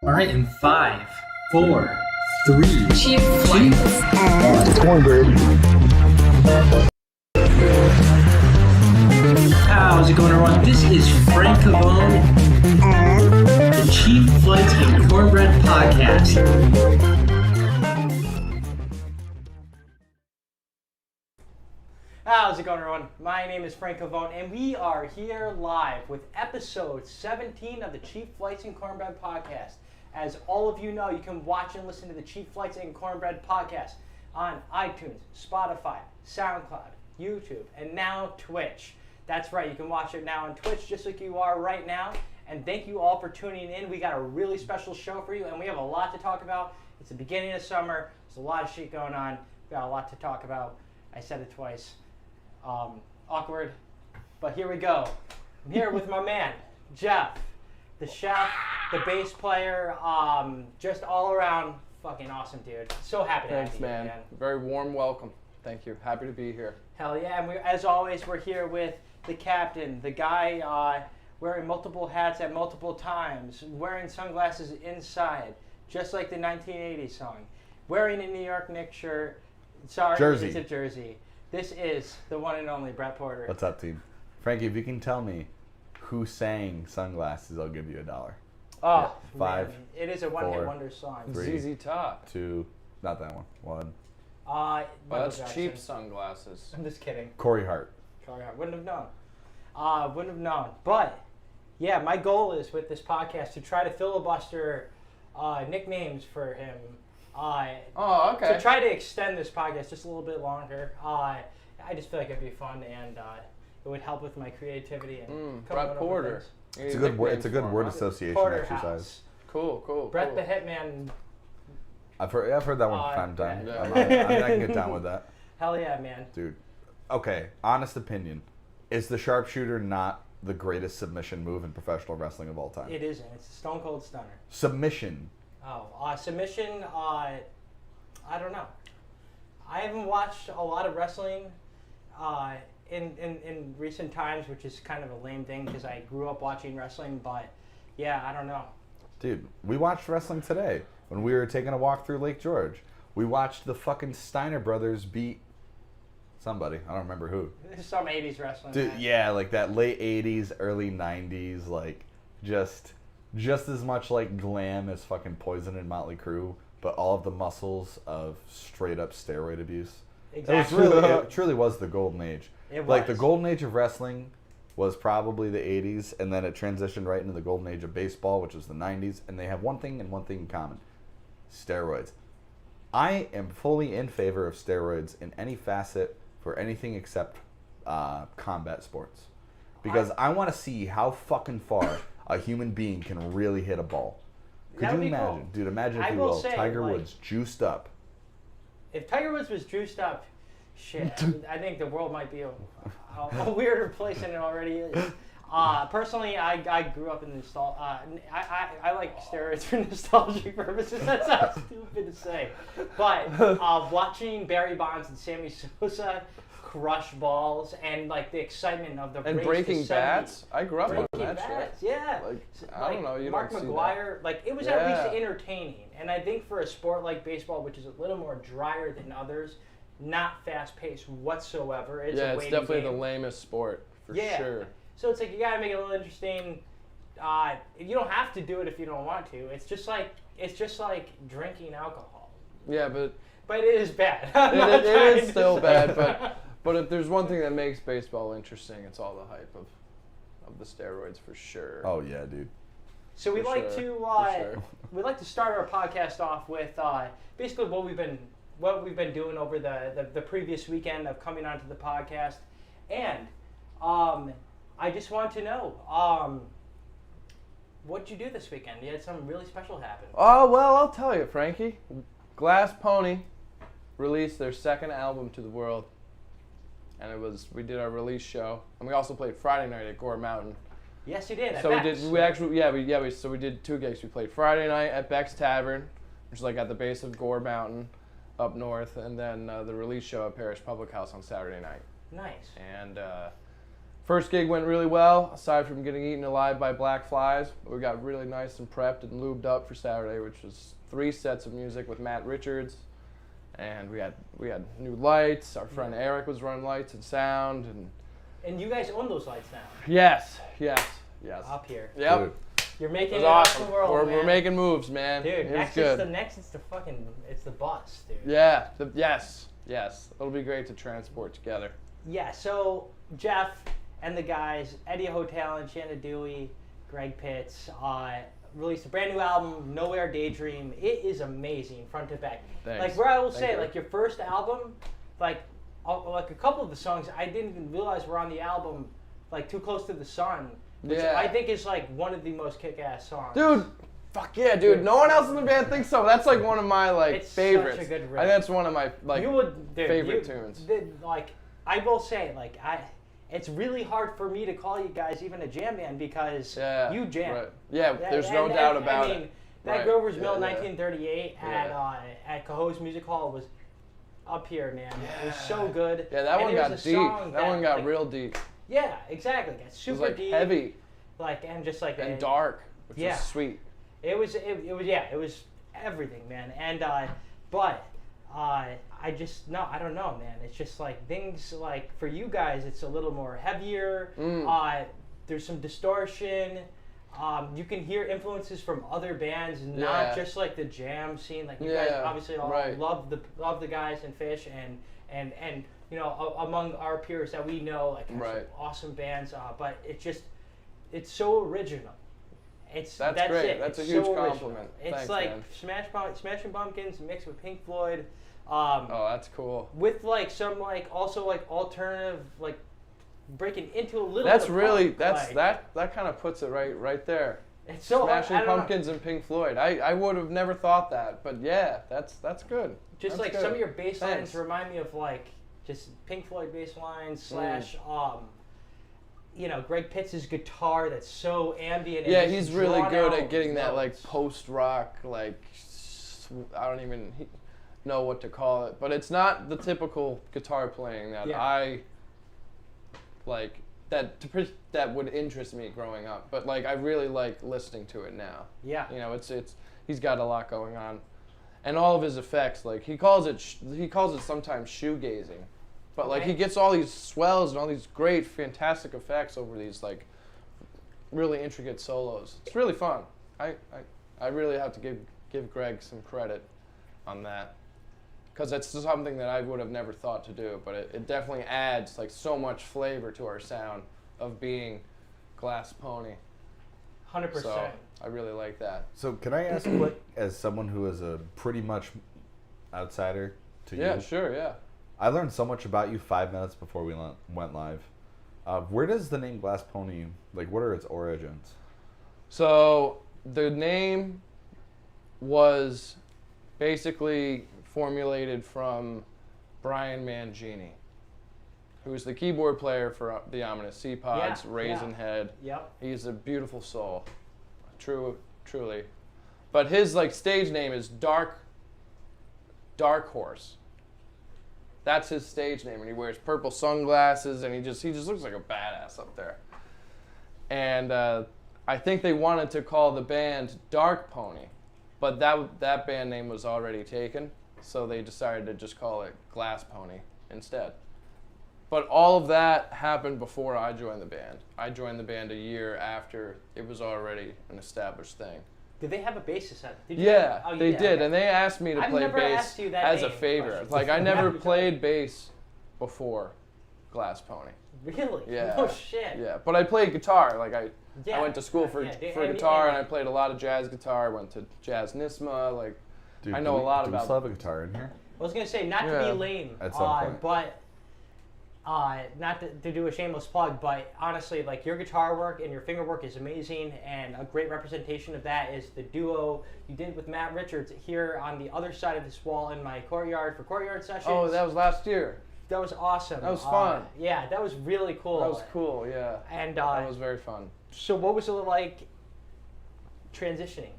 All right, in 5, 4, 3, Cheap flights. Cornbread. How's it going, everyone? This is Frank Cavone, the Cheap Flights and Cornbread podcast. How's it going, everyone? My name is Frank Cavone, and we are here live with episode 17 of the Cheap Flights and Cornbread podcast. As all of you know, you can watch and listen to the Cheap Flights and Cornbread podcast on iTunes, Spotify, SoundCloud, YouTube, and now Twitch. That's right, you can watch it now on Twitch just like you are right now. And thank you all for tuning in. We got a really special show for you, and we have a lot to talk about. It's the beginning of summer. There's a lot of shit going on. We got a lot to talk about. I said it twice. Awkward, but here we go. I'm here with my man, Jeff, the chef, the bass player, just all around fucking awesome dude. So happy to have you, man. Very warm welcome. Thank you. Happy to be here. Hell yeah, and as always, we're here with the captain, the guy wearing multiple hats at multiple times, wearing sunglasses inside, just like the 1980s song, wearing a New York Knicks shirt. Sorry, Jersey. It's a jersey. This is the one and only Brett Porter. What's up, team? Frankie, if you can tell me who sang Sunglasses, I'll give you $1. Oh, yeah. 5. Man. It is a one-hit 4, wonder song. 3, ZZ Top. 2, not that one. 1. That's Jackson. cheap sunglasses. I'm just kidding. Corey Hart. Wouldn't have known. Wouldn't have known. But, yeah, my goal is with this podcast to try to filibuster nicknames for him. Oh, okay. To try to extend this podcast just a little bit longer. I just feel like it'd be fun and it would help with my creativity and Brett Porter. It's a good word. It's a good word association Porter exercise. House. Cool. Brett the Hitman. I've heard that one from time to time. yeah. I mean, I can get down with that. Hell yeah, man. Dude. Okay, honest opinion. Is the sharpshooter not the greatest submission move in professional wrestling of all time? It isn't. It's a Stone Cold Stunner. Submission. Oh, submission, I don't know. I haven't watched a lot of wrestling in recent times, which is kind of a lame thing because I grew up watching wrestling, but yeah, I don't know. Dude, we watched wrestling today when we were taking a walk through Lake George. We watched the fucking Steiner brothers beat somebody. I don't remember who. This is some 80s wrestling. Dude, man. yeah, like that late 80s, early 90s, like just as much like glam as fucking Poison and Motley Crue, but all of the muscles of straight up steroid abuse. Exactly. It truly was the golden age. It was. Like the golden age of wrestling was probably the 80s, and then it transitioned right into the golden age of baseball, which was the 90s, and they have one thing in common: steroids. I am fully in favor of steroids in any facet for anything except combat sports, because I want to see how fucking far a human being can really hit a ball. Could you imagine? Cool. Dude, imagine if you will, Tiger Woods juiced up. If Tiger Woods was juiced up, shit, I think the world might be a weirder place than it already is. Personally, I grew up in nostalgia. I like steroids for nostalgic purposes. That sounds stupid to say. But watching Barry Bonds and Sammy Sosa crush balls and like the excitement of the and race breaking to bats. I grew up on breaking that bats, shit. yeah. I don't know. You Mark don't see McGwire, that. like it was Yeah. at least entertaining. And I think for a sport like baseball, which is a little more drier than others, not fast paced whatsoever. It's Yeah, a it's waiting definitely game. the lamest sport for Yeah. sure. So it's like you gotta make it a little interesting. You don't have to do it if you don't want to. It's just like drinking alcohol. Yeah, but it is bad. it is still bad. But if there's one thing that makes baseball interesting, it's all the hype of the steroids for sure. Oh yeah, dude. So we For like sure. to we like to start our podcast off with basically what we've been doing over the previous weekend of coming onto the podcast, and I just want to know what'd you do this weekend? You had something really special happen. Oh, well, I'll tell you, Frankie. Glass Pony released their second album to the world. And we did our release show. And we also played Friday night at Gore Mountain. Yes, you did. So we did 2 gigs. We played Friday night at Beck's Tavern, which is like at the base of Gore Mountain up north, and then the release show at Parish Public House on Saturday night. Nice. And First gig went really well, aside from getting eaten alive by black flies. We got really nice and prepped and lubed up for Saturday, which was 3 sets of music with Matt Richards. And we had new lights. Our friend Eric was running lights and sound. And you guys own those lights now. Yes. Up here. Yep. Dude. You're making It it was up awesome. the world, man. We're making moves, man. Dude, it was next good. it's the bus, dude. Yeah. Yes. It'll be great to transport together. Yeah. So Jeff and the guys, Eddie Hotel and Shannon Dewey, Greg Pitts, released a brand new album, Nowhere Daydream. It is amazing, front to back. Thanks. Like where I will Thank say, you. like your first album, like a couple of the songs I didn't even realize were on the album, like Too Close to the Sun, which Yeah. I think is like one of the most kick-ass songs. Dude, fuck yeah, dude. No one else in the band thinks so. That's like one of my It's favorites. such a good riff. I think that's one of my favorite tunes. Like I will say, like it's really hard for me to call you guys even a jam band because you jam. Right. Yeah, there's no doubt about it. That Right. Grover's Mill Yeah, 1938 at Cahoe's Music Hall was up here, man. It was so good. Yeah, that And one it was got a deep. song That one got like, real deep. Yeah, exactly. It got It was super like deep. heavy Like and just like and dark, which yeah. was sweet. It was everything, man. And I just I don't know, man. It's just like things like for you guys, it's a little more heavier. There's some distortion. You can hear influences from other bands, not just like the jam scene. Like you guys obviously all love the guys in Fish and you know among our peers that we know like have some awesome bands. But it's so original. That's great. it. That's it's a huge so original. compliment. It's Thanks, like man. Smashing Pumpkins mixed with Pink Floyd. Oh, that's cool. With like some like also like alternative like breaking into a little. That's bit of really punk, that kind of puts it right there. It's so Smashing I don't know. Pumpkins and Pink Floyd. I would have never thought that, but yeah, that's good. Just That's like good. some of your bass lines Thanks. remind me of like just Pink Floyd bass lines you know, Greg Pitts' guitar that's so ambient. And Yeah, just he's really drawn good out at getting that like notes. post-rock I don't even know what to call it, but it's not the typical guitar playing that I like that would interest me growing up. But like I really like listening to it now. Yeah. You know, it's he's got a lot going on, and all of his effects, like he calls it sometimes shoegazing, but like he gets all these swells and all these great, fantastic effects over these like really intricate solos. It's really fun. I really have to give Greg some credit on that, because it's something that I would have never thought to do, but it definitely adds like so much flavor to our sound of being Glass Pony. 100%. So I really like that. So can I ask quick, as someone who is a pretty much outsider to you? Yeah, sure, yeah. I learned so much about you 5 minutes before we went live. Where does the name Glass Pony, like what are its origins? So the name was basically formulated from Brian Mangini, who's the keyboard player for the Ominous Sea Pods, Raisin Head. Yep. He's a beautiful soul, truly. But his like stage name is Dark Horse. That's his stage name, and he wears purple sunglasses, and he just looks like a badass up there. And I think they wanted to call the band Dark Pony, but that band name was already taken, so they decided to just call it Glass Pony instead. But all of that happened before I joined the band. I joined the band a year after it was already an established thing. Did they have a bassist? They you did, okay. and they asked me to I've play never bass asked you that as a name favor. question Like I before. never Yeah. played bass before Glass Pony. Really? Yeah. Oh shit. Yeah, but I played guitar. Like I went to school for Yeah. guitar, and I played a lot of jazz guitar. I went to Jazz Nisma. Like Dude, I know a lot do about. we still have a guitar in here? I was gonna say not to Yeah. be lame, At some point. but not to do a shameless plug, but honestly, like your guitar work and your finger work is amazing, and a great representation of that is the duo you did with Matt Richards here on the other side of this wall in my courtyard for courtyard sessions. Oh, that was last year. That was awesome. That was fun. Yeah, that was really cool. That was cool. Yeah. And that was very fun. so, what was it like transitioning?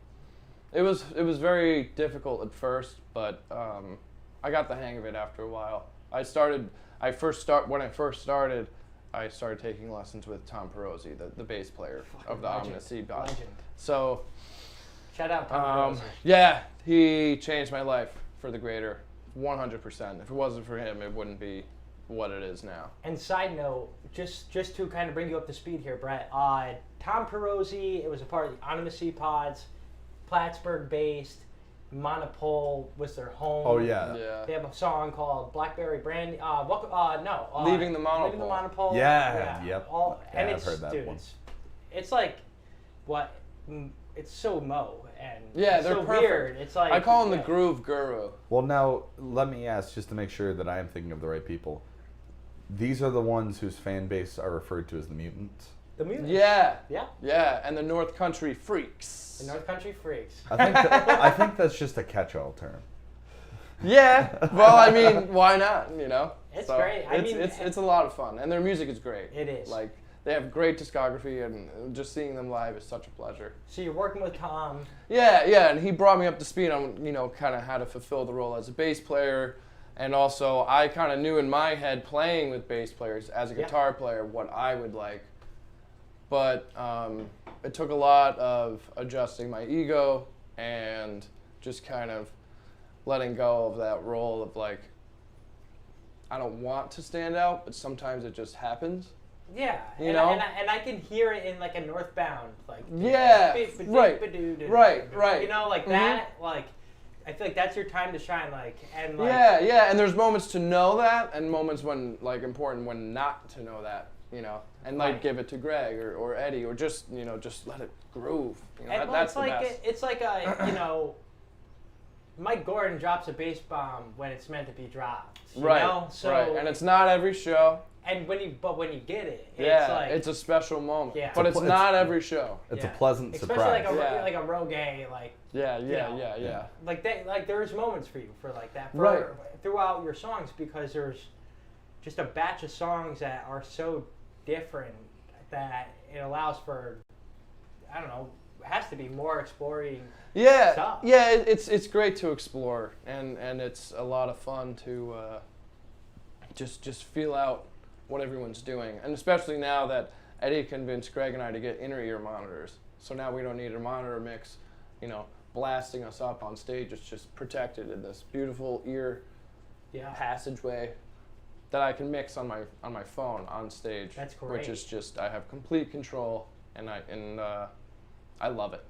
It was very difficult at first, but I got the hang of it after a while. When I first started, I started taking lessons with Tom Picarazzi, the bass player of the Legend. Omnisci Band. Legend. So, Shout out Tom Picarazzi. yeah, he changed my life for the greater, 100%. If it wasn't for him, it wouldn't be what it is now. And side note, just to kind of bring you up to speed here, Brett, Tom Picarazzi, it was a part of the Omnisci Pods, Plattsburgh based, Monopole was their home. Oh yeah. Yeah. They have a song called Blackberry Brandy. Leaving the Monopole. Leaving the Monopole. Yeah, yep. And Yeah, it's, I've heard that dude, one. It's like, it's so Mo and Yeah, it's they're so perfect. weird. It's like I call him the groove guru. Well, now let me ask, just to make sure that I am thinking of the right people. These are the ones whose fan base are referred to as the Mutants. The music. Yeah. Yeah. Yeah, and the North Country Freaks. The North Country Freaks. I think that's just a catch-all term. Yeah. Well, I mean, why not? You know. It's great. I mean, it's a lot of fun, and their music is great. It is. Like they have great discography, and just seeing them live is such a pleasure. So you're working with Tom. Yeah, and he brought me up to speed on kind of how to fulfill the role as a bass player, and also I kind of knew in my head playing with bass players as a guitar player what I would like. But it took a lot of adjusting my ego and just kind of letting go of that role of like, I don't want to stand out, but sometimes it just happens. Yeah, You know? and I can hear it in like a Northbound, like Yeah, right. You know, like that, like I feel like that's your time to shine, like and like Yeah, and there's moments to know that, and moments when like important when not to know that, and like Right. give it to Greg or Eddie or just just let it groove. and That's it's the like best. it's like a Mike Gordon drops a bass bomb when it's meant to be dropped. You know? So, right, and it's not every show. And when you get it, Yeah, it's like it's a special moment. Yeah. But It's it's a- not every show. It's Yeah. a pleasant especially surprise. like a Rogue, like Yeah. like that, like there's moments for you for like that Right. throughout your songs, because there's just a batch of songs that are so different that it allows for, I don't know, it has to be more exploring. Yeah, stuff. yeah, it's great to explore, and it's a lot of fun to just feel out what everyone's doing, and especially now that Eddie convinced Greg and I to get inner ear monitors, so now we don't need a monitor mix, blasting us up on stage. It's just protected in this beautiful ear passageway that I can mix on my phone on stage. That's great. Which is just I have complete control, and I love it.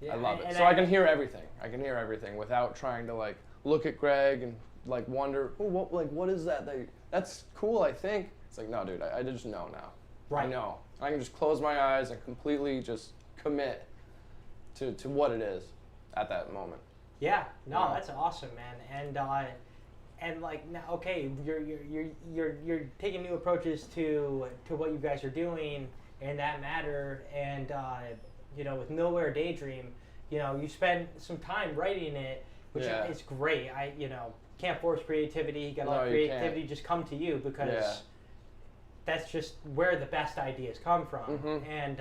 Yeah, I love it. and So I can hear everything. I can hear everything without trying to like look at Greg and like wonder, what is that? That's cool, I think. It's like, no, dude, I just know now. Right. I know. I can just close my eyes and completely just commit to what it is at that moment. Yeah, no, Yeah. that's awesome, man. And like now, okay, you're taking new approaches to what you guys are doing in that matter, and with Nowhere Daydream, you spend some time writing it, which Yeah. is great. I can't force creativity. You got to No, let you creativity can't. just come to you, because Yeah. that's just where the best ideas come from. Mhm. And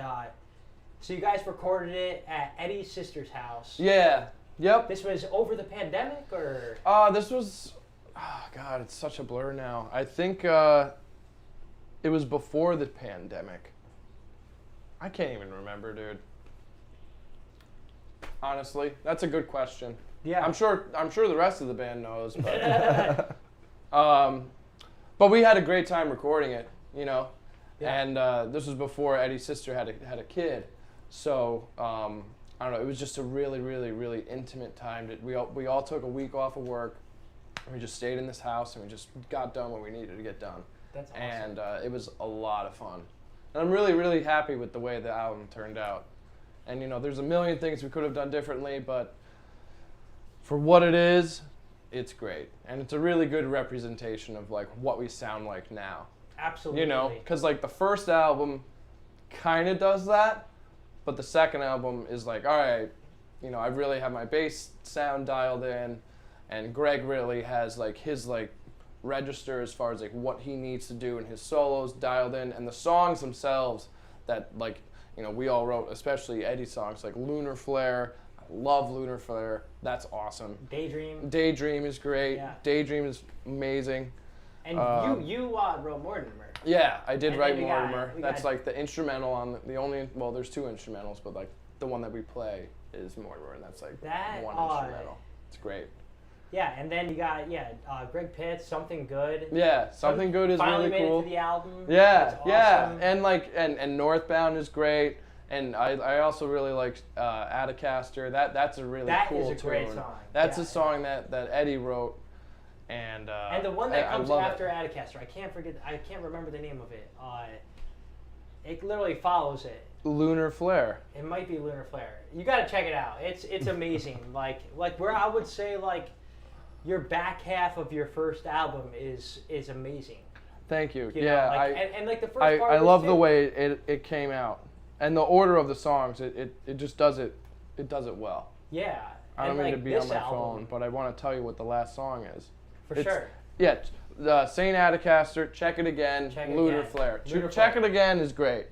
so you guys recorded it at Eddie's sister's house. Yeah. Yep. This was over the pandemic, or This was, God, it's such a blur now. I think it was before the pandemic. I can't even remember, dude. Honestly, that's a good question. yeah, I'm sure the rest of the band knows, but but we had a great time recording it, Yeah. And this was before Eddie's sister had a kid, so I don't know. It was just a really, really, really intimate time. We all took a week off of work. And we just stayed in this house and we just got done what we needed to get done. That's awesome. And it was a lot of fun. And I'm really, really happy with the way the album turned out. And there's a million things we could have done differently, but for what it is, it's great. And it's a really good representation of like what we sound like now. Absolutely. Because like the first album kind of does that, but the second album is like, all right, I really have my bass sound dialed in, and Greg really has like his like register as far as like what he needs to do in his solos dialed in, and the songs themselves that like we all wrote, especially Eddie's songs like Lunar Flare. I love Lunar Flare. That's awesome. Daydream. Daydream is great. Yeah. Daydream is amazing. And you wrote Mortimer. Yeah, I did And write then we got- Mortimer. we That's got- like the instrumental on the only. Well, there's 2 instrumentals, but like the one that we play is Mortimer, and that's like That, one instrumental. It's great. Yeah, and then you got Greg Pitts, Something Good. Yeah, Something Good is Finally really made cool. it to the album. Yeah, That's yeah, awesome. and like and Northbound is great, and I also really like Adacaster. That's a really That cool is a great tune. song. That's Yeah. a song that Eddie wrote, and the one that I comes love after it. Adacaster, I can't remember the name of it. It literally follows it. Lunar Flare. It might be Lunar Flare. You got to check it out. It's amazing. like where I would say like your back half of your first album is amazing. Thank you. You Yeah, know, like, and like the first I part. love the way it came out, and the order of the songs. It just does it. It does it well. Yeah. I don't and mean like to be on this my album, phone, but I want to tell you what the last song is. for It's- sure. Yeah, Saint Adacaster, Check It Again, Check It Lunar Again. Flare. Lunar Check Flare. It Again is great.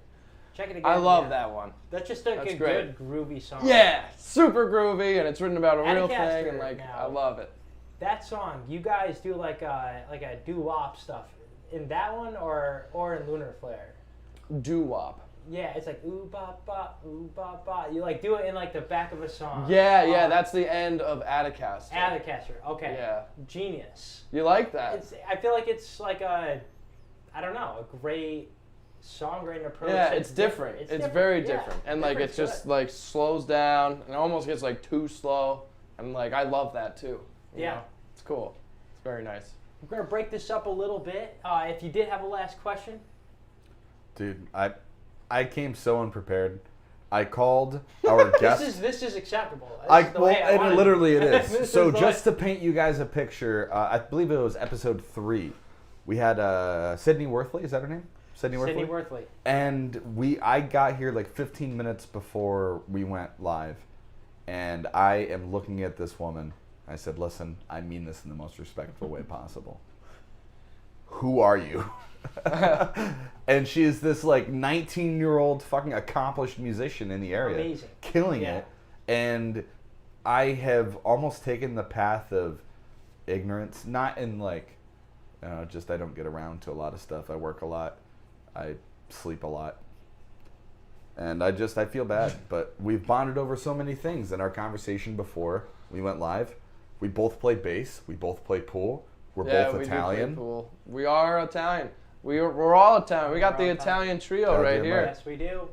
Check it again. I love yeah. that one. That's just like That's a great. good groovy song. Yeah, super groovy, and it's written about a real Adacaster thing, and like now. I love it. That song, you guys do like a doo-wop stuff in that one or in Lunar Flare? Doo wop. Yeah, it's like ooh ba ba ooh ba ba. You like do it in like the back of a song. Yeah, that's the end of Adacaster. Adacaster. Okay. Yeah. Genius. You like that? I feel like it's like a great songwriting approach. Yeah, that's it's different. It's different. very Yeah, different, and like different's it's just good. like slows down, and it almost gets like too slow, and like I love that too. you Yeah. know? It's cool. It's very nice. We're gonna break this up a little bit. If you did have a last question. Dude, I came so unprepared. I called our guest. This is acceptable. This is the way I wanted literally it it. is. This So is just to paint you guys a picture, I believe it was episode 3. We had Sydney Worthley. Is that her name? Sydney Worthley. Sydney Worthley. And I got here like 15 minutes before we went live, and I am looking at this woman. I said, "Listen, I mean this in the most respectful way possible. Who are you?" And she is this like 19-year-old fucking accomplished musician in the area, Amazing. killing Yeah. it. And I have almost taken the path of ignorance, not in like, just I don't get around to a lot of stuff. I work a lot, I sleep a lot, and I feel bad. But we've bonded over so many things. In our conversation before we went live, we both play bass, we both play pool. We're both we Italian. do play pool. We are Italian. We're all Italian. We got the We're all Italian trio Goddamn right right. here. Yes, we do.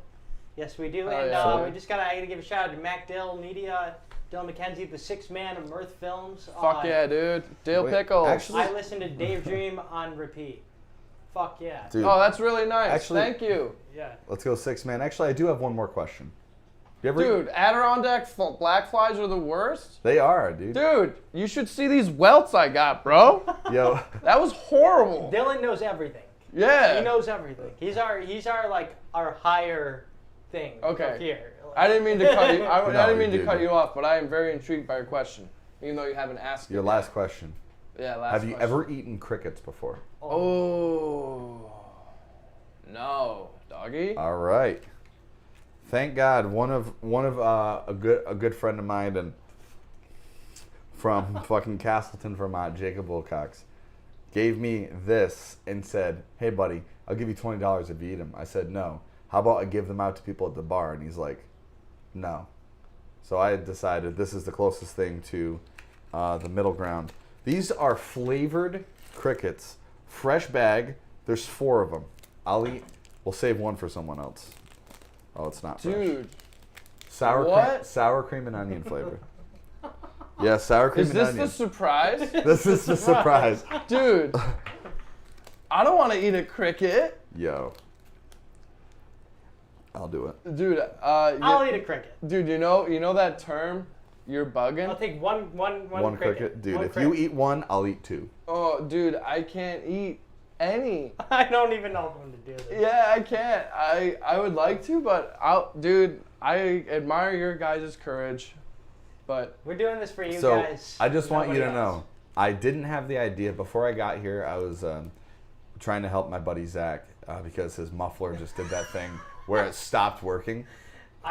Yes, we do. Oh, And yeah. we just I gotta give a shout out to Mac Dill Media, Dylan McKenzie, the 6th man of Mirth Films. Fuck yeah, dude. Dill Wait, pickles. actually- I listen to Dave Dream on repeat. Fuck yeah. Dude, Oh, that's really nice. Actually- Thank you. Yeah. let's go 6 man. Actually, I do have one more question. You ever Dude, Adirondack black flies are the worst. They are, dude. Dude, you should see these welts I got, bro. Yo, That was horrible. Dylan knows everything. Yeah. He knows everything. He's our like our higher thing. Okay. up here. I didn't mean to cut you. I No, didn't mean you to cut didn't. you off, but I am very intrigued by your question, even though you haven't asked. your it last yet. question. Yeah, last. Have you question. ever eaten crickets before? Oh. No, doggy. All right. Thank God, one of a good friend of mine and from fucking Castleton, Vermont, Jacob Wilcox, gave me this and said, "Hey, buddy, I'll give you $20 if you eat them." I said, "No. How about I give them out to people at the bar?" And he's like, "No." So I decided this is the closest thing to the middle ground. These are flavored crickets, fresh bag. There's 4 of them. I'll eat. We'll save one for someone else. Oh, it's not fresh. Dude, Sour what? cream and onion flavor. Yeah, sour cream is and this onion. the surprise? This is the surprise. Dude, I don't want to eat a cricket. Yo. I'll do it. Dude, I'll eat a cricket. Dude, you know that term? You're bugging. I'll take one One cricket. Dude, One if cricket. you eat one, I'll eat 2. Oh, dude, I can't eat any. I don't even know when to do this. Yeah, I can't. I would like to, but dude, I admire your guys' courage, but We're doing this for you So, guys. I just want you to Nobody else. know, I didn't have the idea. Before I got here, I was trying to help my buddy Zach because his muffler just did that thing where it stopped working.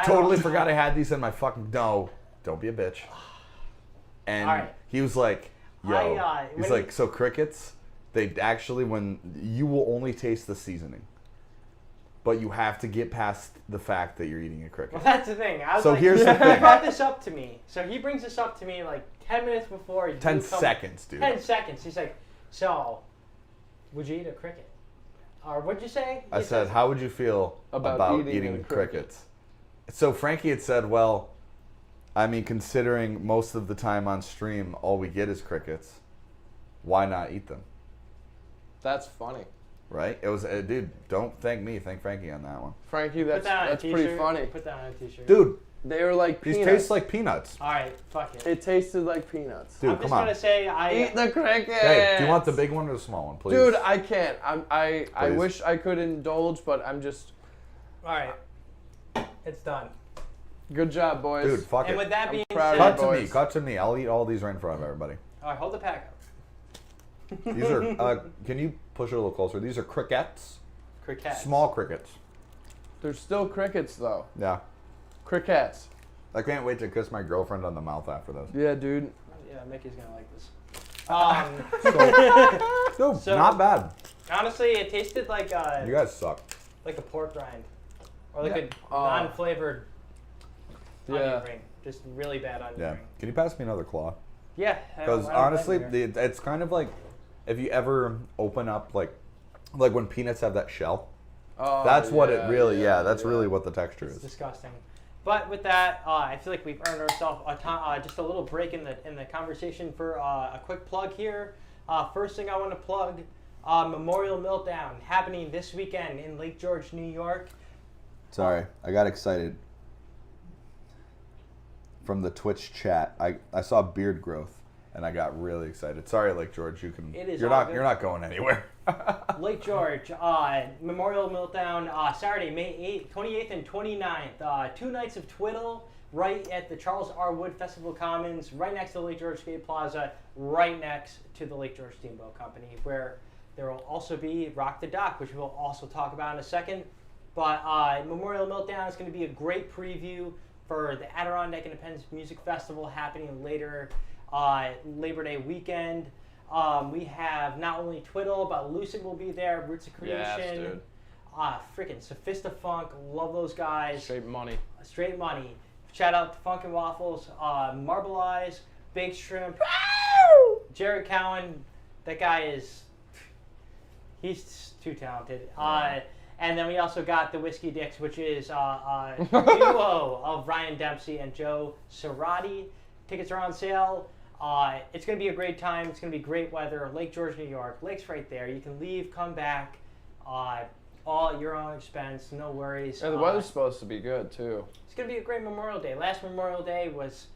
Totally forgot I had these in my fucking... No, don't be a bitch. And All right. he was like, yo, he's so crickets, They actually, when you will only taste the seasoning, but you have to get past the fact that you're eating a cricket. Well, that's the thing. I was So like, here's the he thing. brought this up to me. So he brings this up to me like 10 minutes before. 10 seconds, dude. 10 seconds. He's like, so, would you eat a cricket? Or what'd you say? I said, how would you feel about eating crickets? So Frankie had said, well, I mean, considering most of the time on stream, all we get is crickets, why not eat them? That's funny. Right? It was, dude, don't thank me. Thank Frankie on that one. Frankie, that's pretty funny. Put that on a t-shirt. Dude, They were like these peanuts. taste like peanuts. All right, fuck it. It tasted like peanuts. Dude, I'm just going to say Eat the crickets! Hey, do you want the big one or the small one, please? Dude, I can't. I Please. wish I could indulge, but I'm just... All right. It's done. Good job, boys. Dude, fuck And it. with that being proud said... of Cut to me. boys. Cut to me. I'll eat all these right in front of everybody. All right, hold the pack up. These are, can you push it a little closer? These are crickets. Crickets. Small crickets. There's still crickets, though. Yeah. Crickets. I can't wait to kiss my girlfriend on the mouth after this. Yeah, dude. Yeah, Mickey's going to like this. Dude, So- not bad. Honestly, it tasted like You guys suck. like a pork rind. Or like Yeah. a non-flavored onion Yeah. ring. Just really bad onion Yeah. ring. Can you pass me another claw? Yeah. Because honestly, it's kind of like if you ever open up like when peanuts have that shell. Oh, That's what yeah, it really. Yeah, that's yeah. really what the texture It's is. disgusting. But with that, I feel like we've earned ourselves just a little break in the conversation for a quick plug here. First thing I want to plug, Memorial Meltdown happening this weekend in Lake George, New York. Sorry, I got excited from the Twitch chat. I saw beard growth and I got really excited. Sorry, Lake George, you can. It is You're all not. good. You're not going anywhere. Lake George, Memorial Meltdown, Saturday, May 28th and 29th. 2 nights of twiddle right at the Charles R. Wood Festival Commons, right next to the Lake George Skate Plaza, right next to the Lake George Steamboat Company, where there will also be Rock the Dock, which we'll also talk about in a second. But Memorial Meltdown is going to be a great preview for the Adirondack Independence Music Festival happening later Labor Day weekend. We have not only Twiddle, but Lucid will be there, Roots of Creation. Yes, dude. Freaking Sophista Funk, love those guys. Straight money. Straight money. Shout out to Funk and Waffles, Marble Eyes, Baked Shrimp, Jared Cowan. That guy is, he's too talented. And then we also got the Whiskey Dicks, which is a duo of Ryan Dempsey and Joe Cerati. Tickets are on sale. It's going to be a great time. It's going to be great weather. Lake George, New York. Lake's right there. You can leave, come back, all at your own expense. No worries. And the weather's supposed to be good, too. It's going to be a great Memorial Day. Last Memorial Day was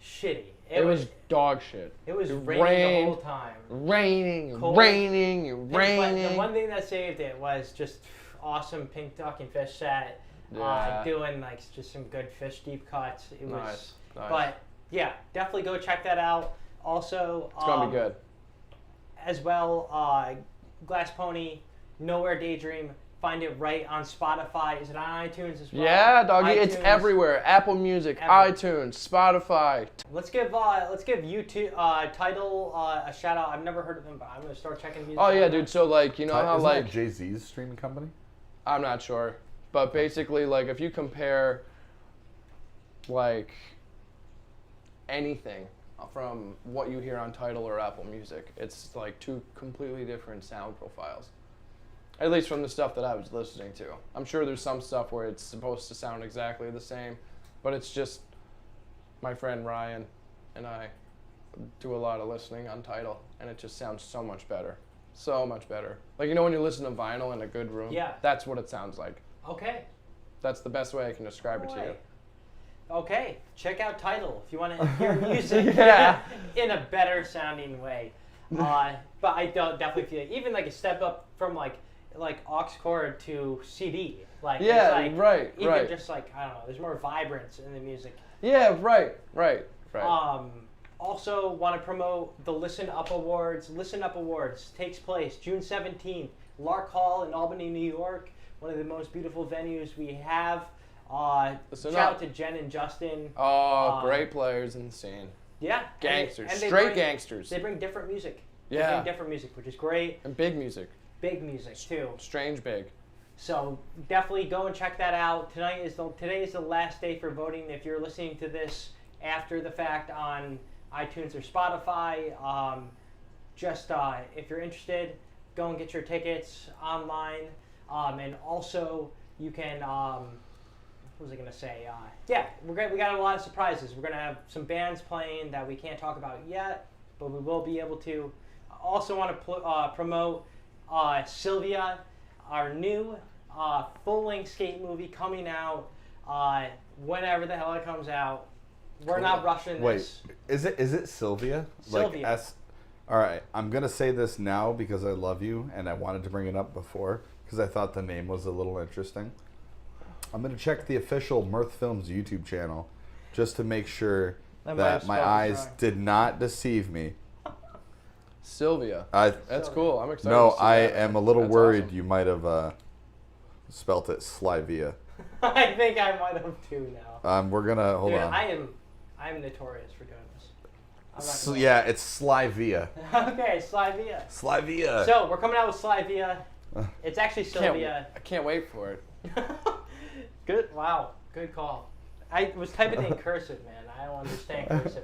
shitty. It was dog shit. It was It raining rained, the whole time. Raining, Cold. raining, But raining. the one thing that saved it was just awesome pink duck and fish set. Yeah. Doing like just some good fish deep cuts. It was, Nice, nice. But yeah, definitely go check that out. Also, It's gonna be good. as well. Glass Pony, Nowhere Daydream. Find it right on Spotify. Is it on iTunes as well? Yeah, doggy, it's iTunes. everywhere. Apple Music, iTunes, Spotify. Let's give YouTube Title a shout out. I've never heard of them, but I'm gonna start checking music. Oh yeah, out. dude. So like, you know how Isn't like that Jay-Z's streaming company? I'm not sure, but basically like if you compare like anything from what you hear on Tidal or Apple Music, it's like two completely different sound profiles. At least from the stuff that I was listening to. I'm sure there's some stuff where it's supposed to sound exactly the same, but it's just my friend Ryan and I do a lot of listening on Tidal, and it just sounds so much better. So much better. Like, you know when you listen to vinyl in a good room? Yeah. That's what it sounds like. Okay. That's the best way I can describe it to you. Okay, check out Tidal if you want to hear music Yeah. in a better sounding way. But I don't definitely feel even like a step up from like aux cord to CD. Like Yeah, it's like, right, even right. just like I don't know, there's more vibrance in the music. Yeah, right. Also want to promote the Listen Up Awards. Listen Up Awards takes place June 17th, Lark Hall in Albany, New York. One of the most beautiful venues we have. Listen shout up. out to Jen and Justin. Oh, great players in the scene. Yeah. Gangsters. and they Straight bring- gangsters. They bring different music. Yeah. Different music, which is great. And big music. Big music too. Strange big. So definitely go and check that out. Today is the last day for voting. If you're listening to this after the fact on iTunes or Spotify, if you're interested, go and get your tickets online. And also you can, what was I gonna say? We got a lot of surprises. We're gonna have some bands playing that we can't talk about yet, but we will be able to. I also want to promote Sylvia, our new full-length skate movie coming out whenever the hell it comes out. We're not rushing this. Wait, is it Sylvia? Sylvia. Like all right, I'm gonna say this now because I love you and I wanted to bring it up before because I thought the name was a little interesting. I'm gonna check the official Mirth Films YouTube channel just to make sure that my eyes did not deceive me. Sylvia. That's cool. I'm excited. No, to see I that. am a little That's worried awesome. you might have spelt it Slivia. I think I might have too now. We're gonna hold Dude, on. I'm notorious for doing this. I'm not Yeah, it's Slivia. Okay, Slyvia. Slivia. So we're coming out with Slyvia. It's actually Sylvia. I can't wait for it. Good. Wow. Good call. I was typing in cursive, man. I don't understand cursive.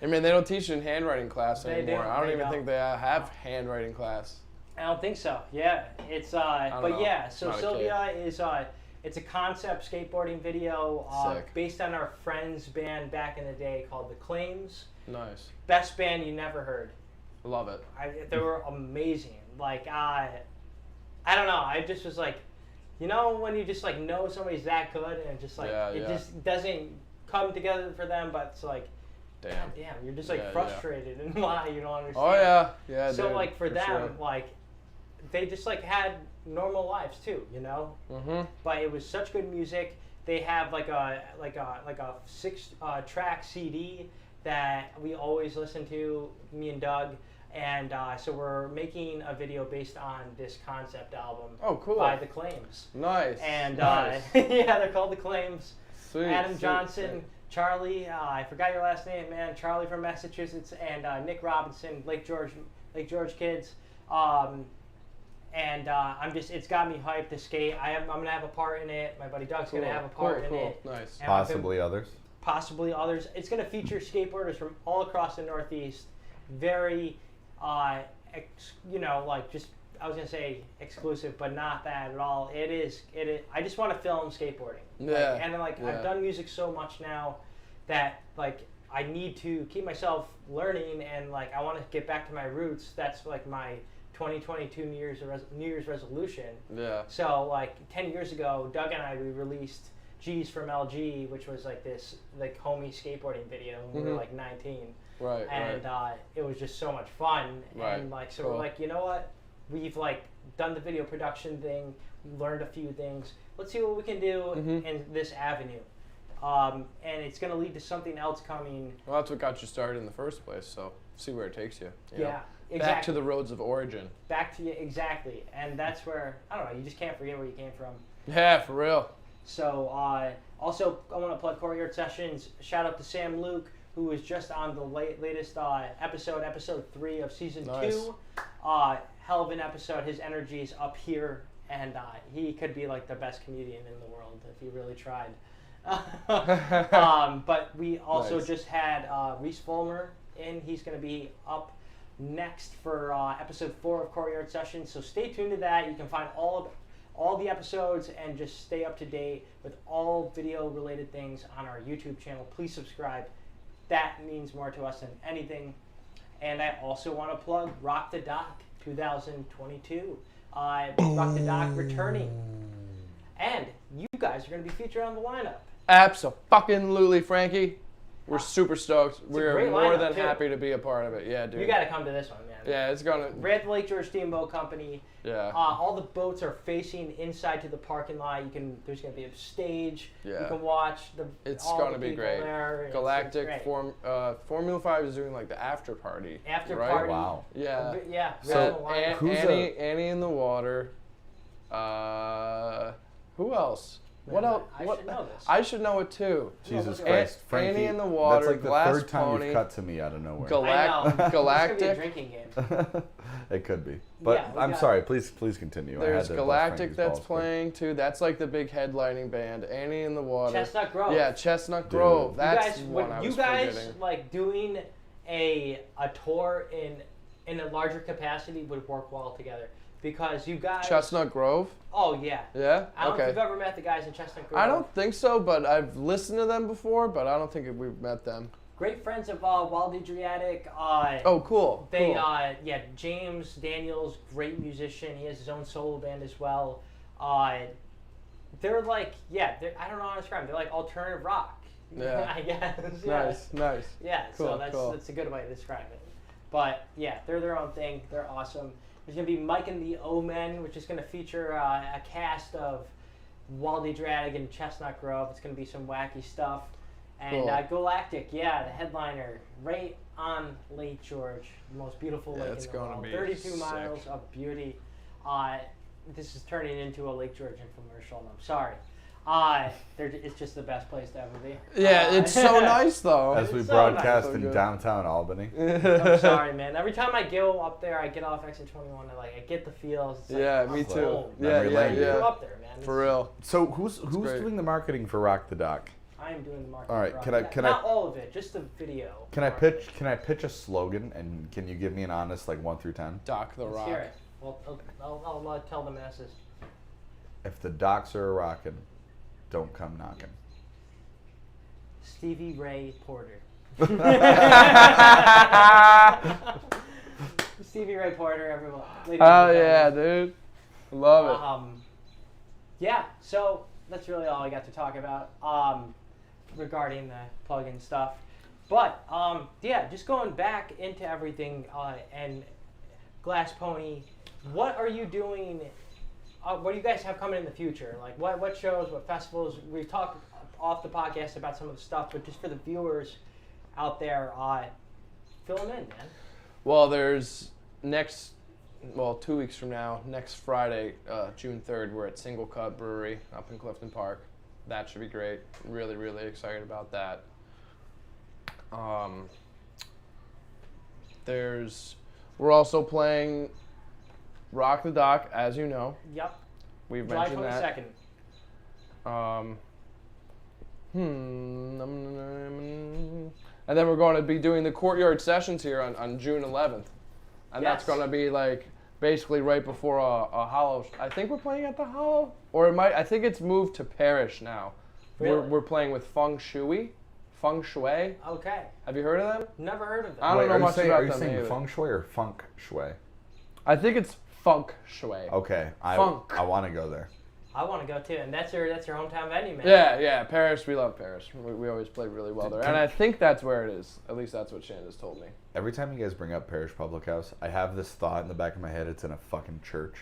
I mean, they don't teach it in handwriting class They anymore. don't, I don't they even don't. think they have handwriting class. I don't think so. Yeah, it's don't know. so Not a Sylvia is it's a concept skateboarding video Sick. based on our friend's band back in the day called The Claims. Nice. Best band you never heard. Love it. They were amazing. Like I don't know. I just was like, you know, when you just like know somebody's that good and just like just doesn't come together for them, but it's like, Damn. you're just like Yeah, frustrated and why you don't understand. Oh yeah. So dude, like for them, sure. like they just like had normal lives too, you know. Mhm. But it was such good music. They have like a 6-track CD that we always listen to, me and Doug, and so we're making a video based on this concept album. Oh, cool. By The Claims. Nice. And nice. yeah, they're called The Claims. Sweet. Adam sweet, Johnson, sweet. Charlie, I forgot your last name, man. Charlie from Massachusetts, and Nick Robinson, Lake George kids. It's got me hyped to skate. I'm gonna have a part in it. My buddy Doug's gonna have a part in it. Nice. And Possibly others. Possibly others. It's gonna feature skateboarders from all across the Northeast. Very, I was gonna say exclusive, but not that at all. It is. I just want to film skateboarding. Yeah. I've done music so much now that like I need to keep myself learning and like I want to get back to my roots. That's like my 2022 New Year's resolution. Yeah. So like 10 years ago, Doug and I we released G's from LG, which was like this like homie skateboarding video when we were like 19. Right. And it was just so much fun. Right. And like so Cool. we're like, you know what? We've like done the video production thing, learned a few things. Let's see what we can do in this avenue. And it's gonna lead to something else coming. Well, that's what got you started in the first place. So see where it takes you. you know? Yeah. Exactly. Back to the roads of origin. Back to you, exactly. And that's where, I don't know, you just can't forget where you came from. Yeah, for real. So, also, I want to plug Courtyard Sessions. Shout out to Sam Luke, who was just on the latest episode 3 of season 2. Hell of an episode. His energy is up here, and he could be like the best comedian in the world if he really tried. But we also just had Reese Fulmer in. He's going to be up next for episode 4 of Courtyard Sessions. So stay tuned to that. You can find all the episodes and just stay up to date with all video related things on our YouTube channel. Please subscribe. That means more to us than anything. And I also want to plug Rock the Dock 2022. Rock the Dock returning. And you guys are going to be featured on the lineup. Abso-fucking-lutely, Frankie. We're super stoked. We're great more lineup, than too. happy to be a part of it. Yeah, dude. You got to come to this one, man. Yeah, it's gonna. We're at the Lake George Steamboat Company. Yeah. All the boats are facing inside to the parking lot. There's going to be a stage. Yeah. You can watch It's all gonna the be people great. there. Galactic It's great. Formula 5 is doing like the after party. After right? party. Wow. Yeah. Yeah. So Real lineup. Who's Annie in the water. Who else? What else? I should know this. I should know it too. Jesus look Christ, Frankie. Annie in the Water, That's like the Glass third time Pony, you've cut to me out of nowhere. I know. It's Galactic. gonna be a drinking game. It could be, but Yeah, we I'm got- sorry. Please continue. I had There's to bust Galactic Frankie's that's balls quick. playing too. That's like the big headlining band. Annie in the Water. Chestnut Grove. Yeah, Chestnut Dude. Grove. You That's guys, one I you was guys forgetting. like doing a tour in a larger capacity would work well together because you guys. Chestnut Grove. Oh yeah. Yeah. I don't know Okay. if you've ever met the guys in Chestnut Grove. I don't think so, but I've listened to them before, but I don't think we've met them. Great friends of Wild Adriatic. Oh, cool. They, cool. James Daniels, great musician. He has his own solo band as well. They're like, I don't know how to describe them. They're like alternative rock. Yeah. I guess. Yeah. Nice. Yeah, Cool, so that's a good way to describe it. But yeah, they're their own thing. They're awesome. There's gonna be Mike and the O-Men, which is gonna feature a cast of Wild Adriatic and Chestnut Grove. It's gonna be some wacky stuff. And Cool. Galactic, the headliner, right on Lake George, the most beautiful lake it's in the gonna world. be 32 sick. miles of beauty. This is turning into a Lake George infomercial, and I'm sorry. It's just the best place to ever be. Yeah, it's so nice though. As we It's so broadcast nice. in So good. downtown Albany. I'm sorry, man. Every time I go up there, I get off exit 21. I get the feels. It's like, Yeah, I'm me too. home. Yeah, Memory yeah, lane. I grew yeah. up there, man. For real. So who's great. doing the marketing for Rock the Dock? I am doing the marketing. All right, for can I- not all of it, just the video. Can I pitch a slogan, and can you give me an honest 1 through 10? Doc the Let's Rock. hear it. Well, I'll tell the masses. If the docks are a rockin', don't come knocking. Stevie Ray Porter. Stevie Ray Porter, everyone. ladies Oh and yeah, gentlemen. dude. Love it. Yeah, so that's really all I got to talk about regarding the plug-in stuff. But just going back into everything and Glass Pony, what are you doing? What do you guys have coming in the future? Like what shows, what festivals? We've talked off the podcast about some of the stuff, but just for the viewers out there, fill them in, man. Well, there's 2 weeks from now, next Friday, June 3rd, we're at Single Cut Brewery up in Clifton Park. That should be great. Really, really excited about that. We're also playing Rock the Dock, as you know. Yep. We've July mentioned that. 22nd. And then we're going to be doing the Courtyard Sessions here on June 11th. And that's Yes. going to be basically right before a Hollow. I think we're playing at the Hollow, or I think it's moved to Parish now. Really? We're playing with Feng Shui. Okay. Have you heard of them? Never heard of that. I don't know much about Are you them saying either. feng shui or funk shui? I think it's Feng Shui. Okay, I want to go there. I want to go too, and that's your hometown venue, man. Yeah, Paris. We love Paris. We always play really well there, and I think that's where it is. At least that's what Shanda's told me. Every time you guys bring up Parish Public House, I have this thought in the back of my head: it's in a fucking church.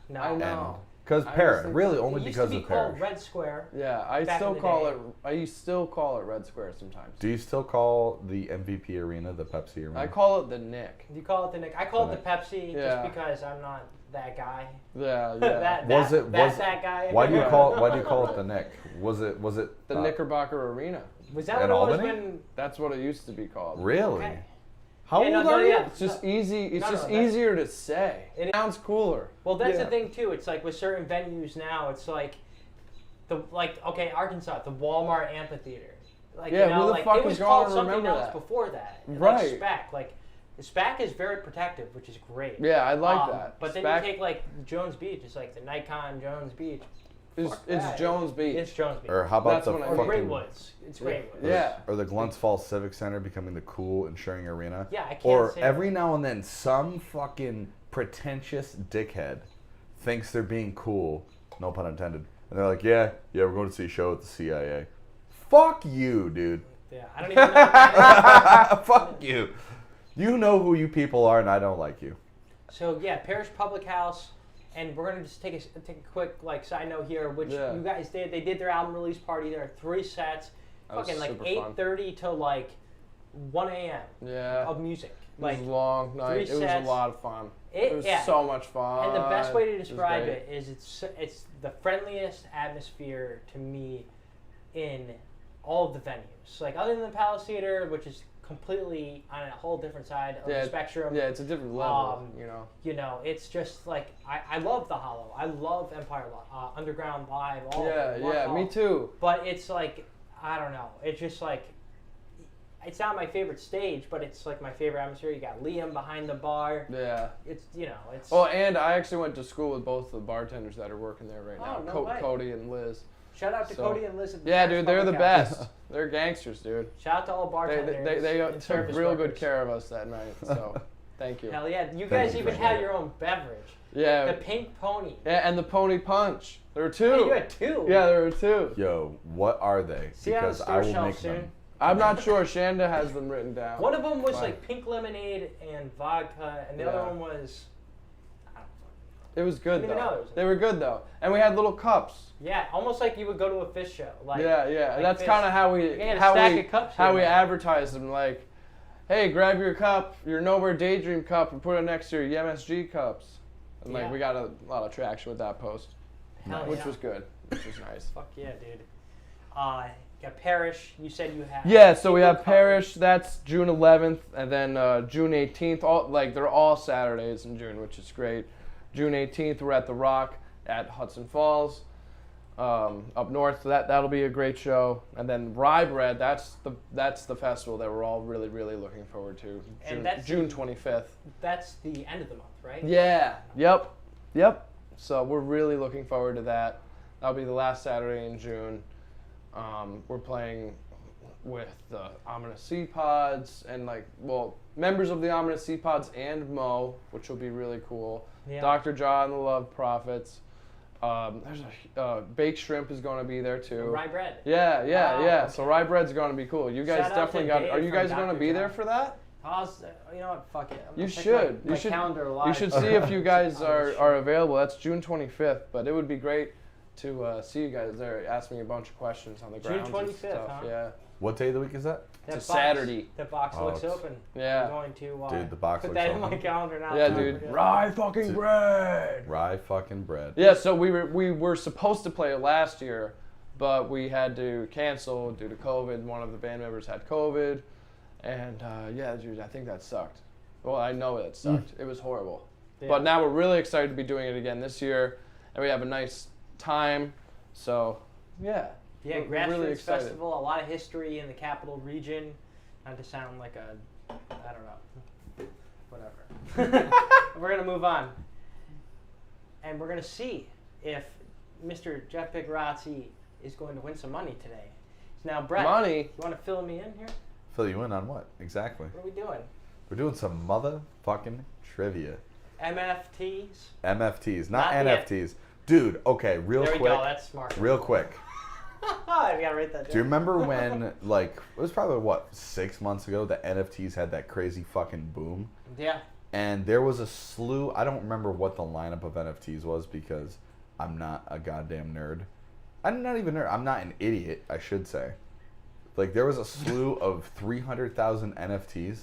No. I know. Because I was Parish, thinking- really It only used because to be of called Parish. Red Square. Yeah, I Back still in the call day. it. I still call it Red Square sometimes. Do you still call the MVP arena the Pepsi arena? I call it the Nick. You call it the Nick. I call The it the Pepsi Yeah. just because I'm not that guy. Yeah. that guy. Why do you call it the Nick? Was it The Knickerbocker Arena. Was that in what it was Albany? when? That's what it used to be called. Really? Okay. How Yeah, old no, are you? yeah. It's just easy. It's No, just that's- easier to say. It sounds cooler. Well, that's Yeah. the thing too. It's like with certain venues now, it's like Arkansas, the Walmart Amphitheater. Like, Yeah, you know, who the like fuck it was is going called to something remember else that? before that. Right. Like SPAC. SPAC is very protective, which is great. Yeah, I like that. But then SPAC you take Jones Beach. It's like the Nikon Jones Beach. It's that. Jones Beach. It's Jones Beach. Or how about That's the what I Or fucking- fucking Greatwoods. It's Greatwoods. Yeah. or the Glens Falls Civic Center becoming the cool insuring arena? Yeah, I can't Or say every now and then some fucking pretentious dickhead thinks they're being cool, no pun intended, and they're like, yeah, we're going to see a show at the CIA. Fuck you, dude. Yeah, I don't even know. What that is. Fuck you. You know who you people are, and I don't like you. So yeah, Parish Public House, and we're gonna just take a quick side note here, which Yeah. you guys did. They did their album release party. There are 3 sets, That was fucking super fun. 8:30 to 1 a.m. Yeah. of music. It was a long night. It was a sets. lot of fun. It was so much fun. And the best way to describe it it is it's the friendliest atmosphere to me in all of the venues. Like other than the Palace Theater, which is completely on a whole different side of the spectrum. Yeah, it's a different level, You know, it's just like I love the Hollow. I love Empire Underground Live. Me too. But it's like I don't know. It's just like it's not my favorite stage, but it's like my favorite atmosphere. You got Liam behind the bar. Yeah. It's it's. Oh, and I actually went to school with both the bartenders that are working there right now. No way. Cody and Liz. Shout out to Cody and Liz. Yeah, dude, they're the best. They're gangsters, dude. Shout out to all bartenders. They took real good care of us that night, so thank you. Hell yeah. You guys even had your own beverage. Yeah. The pink pony. Yeah, and the pony punch. There were two. Hey, you had two. Yeah, there were two. Yo, what are they? See because I will make soon. them. I'm not sure. Shanda has them written down. One of them was like pink lemonade and vodka, and the other one was... It was good, though. They were good, though. And we had little cups. Yeah, almost like you would go to a Fish show. Like, yeah. Like that's kind of how we advertised them. Like, hey, grab your cup, your Nowhere Daydream cup, and put it next to your MSG cups. And like we got a lot of traction with that post, which was good, which was nice. Fuck yeah, dude. You got Parish. You said you had. Yeah, so we have Parish. That's June 11th, and then June 18th. They're all Saturdays in June, which is great. June 18th, we're at the Rock at Hudson Falls, up north. So that'll be a great show. And then Rye Bread, that's the festival that we're all really, really looking forward to. June 25th. That's the end of the month, right? Yeah. Yep. So we're really looking forward to that. That'll be the last Saturday in June. We're playing with the Ominous Sea Pods and members of the Ominous Sea Pods and Mo, which will be really cool. Yeah. Dr. John, the Love Prophets. There's baked shrimp is going to be there too. Rye bread. Yeah. Okay. So rye bread's going to be cool. You guys definitely got. Are you guys going to be there for that? You know what? Fuck it. You should. You should see if you guys are available. That's June 25th. But it would be great to see you guys there. Ask me a bunch of questions on the grounds June 25th, and stuff. huh? Yeah. What day of the week is that? It's a Saturday. The box looks open. Yeah. I'm going to dude, the box put looks that open. in my calendar now. Yeah, dude. Rye fucking bread. Rye fucking bread. Yeah, so we were supposed to play it last year, but we had to cancel due to COVID. One of the band members had COVID, and dude, I think that sucked. Well, I know it sucked. It was horrible. Yeah. But now we're really excited to be doing it again this year, and we have a nice time. So, yeah. Yeah, Grassroots Festival, a lot of history in the capital region. Not to sound like I don't know, whatever. We're going to move on. And we're going to see if Mr. Jeff Picarazzi is going to win some money today. So now, Brett, you want to fill me in here? Fill you in on what? Exactly. What are we doing? We're doing some motherfucking trivia. MFTs, not NFTs. Dude, okay, real quick. There we go, that's smart. Real quick. I gotta write that down. Do you remember when, it was probably, 6 months ago, the NFTs had that crazy fucking boom? Yeah. And there was a slew, I don't remember what the lineup of NFTs was because I'm not a goddamn nerd. I'm not even a nerd. I'm not an idiot, I should say. There was a slew of 300,000 NFTs,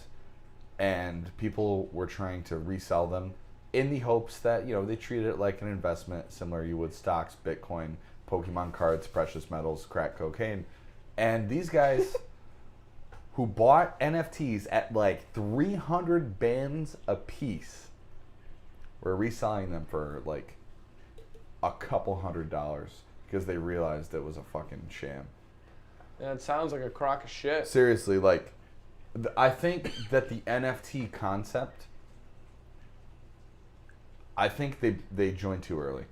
and people were trying to resell them in the hopes that, they treated it like an investment, similar you would stocks, Bitcoin, Pokemon cards, precious metals, crack cocaine. And these guys who bought NFTs at 300 bands a piece were reselling them for a couple $100 because they realized it was a fucking sham. Yeah, it sounds like a crock of shit. Seriously, I think that the NFT concept, I think they joined too early.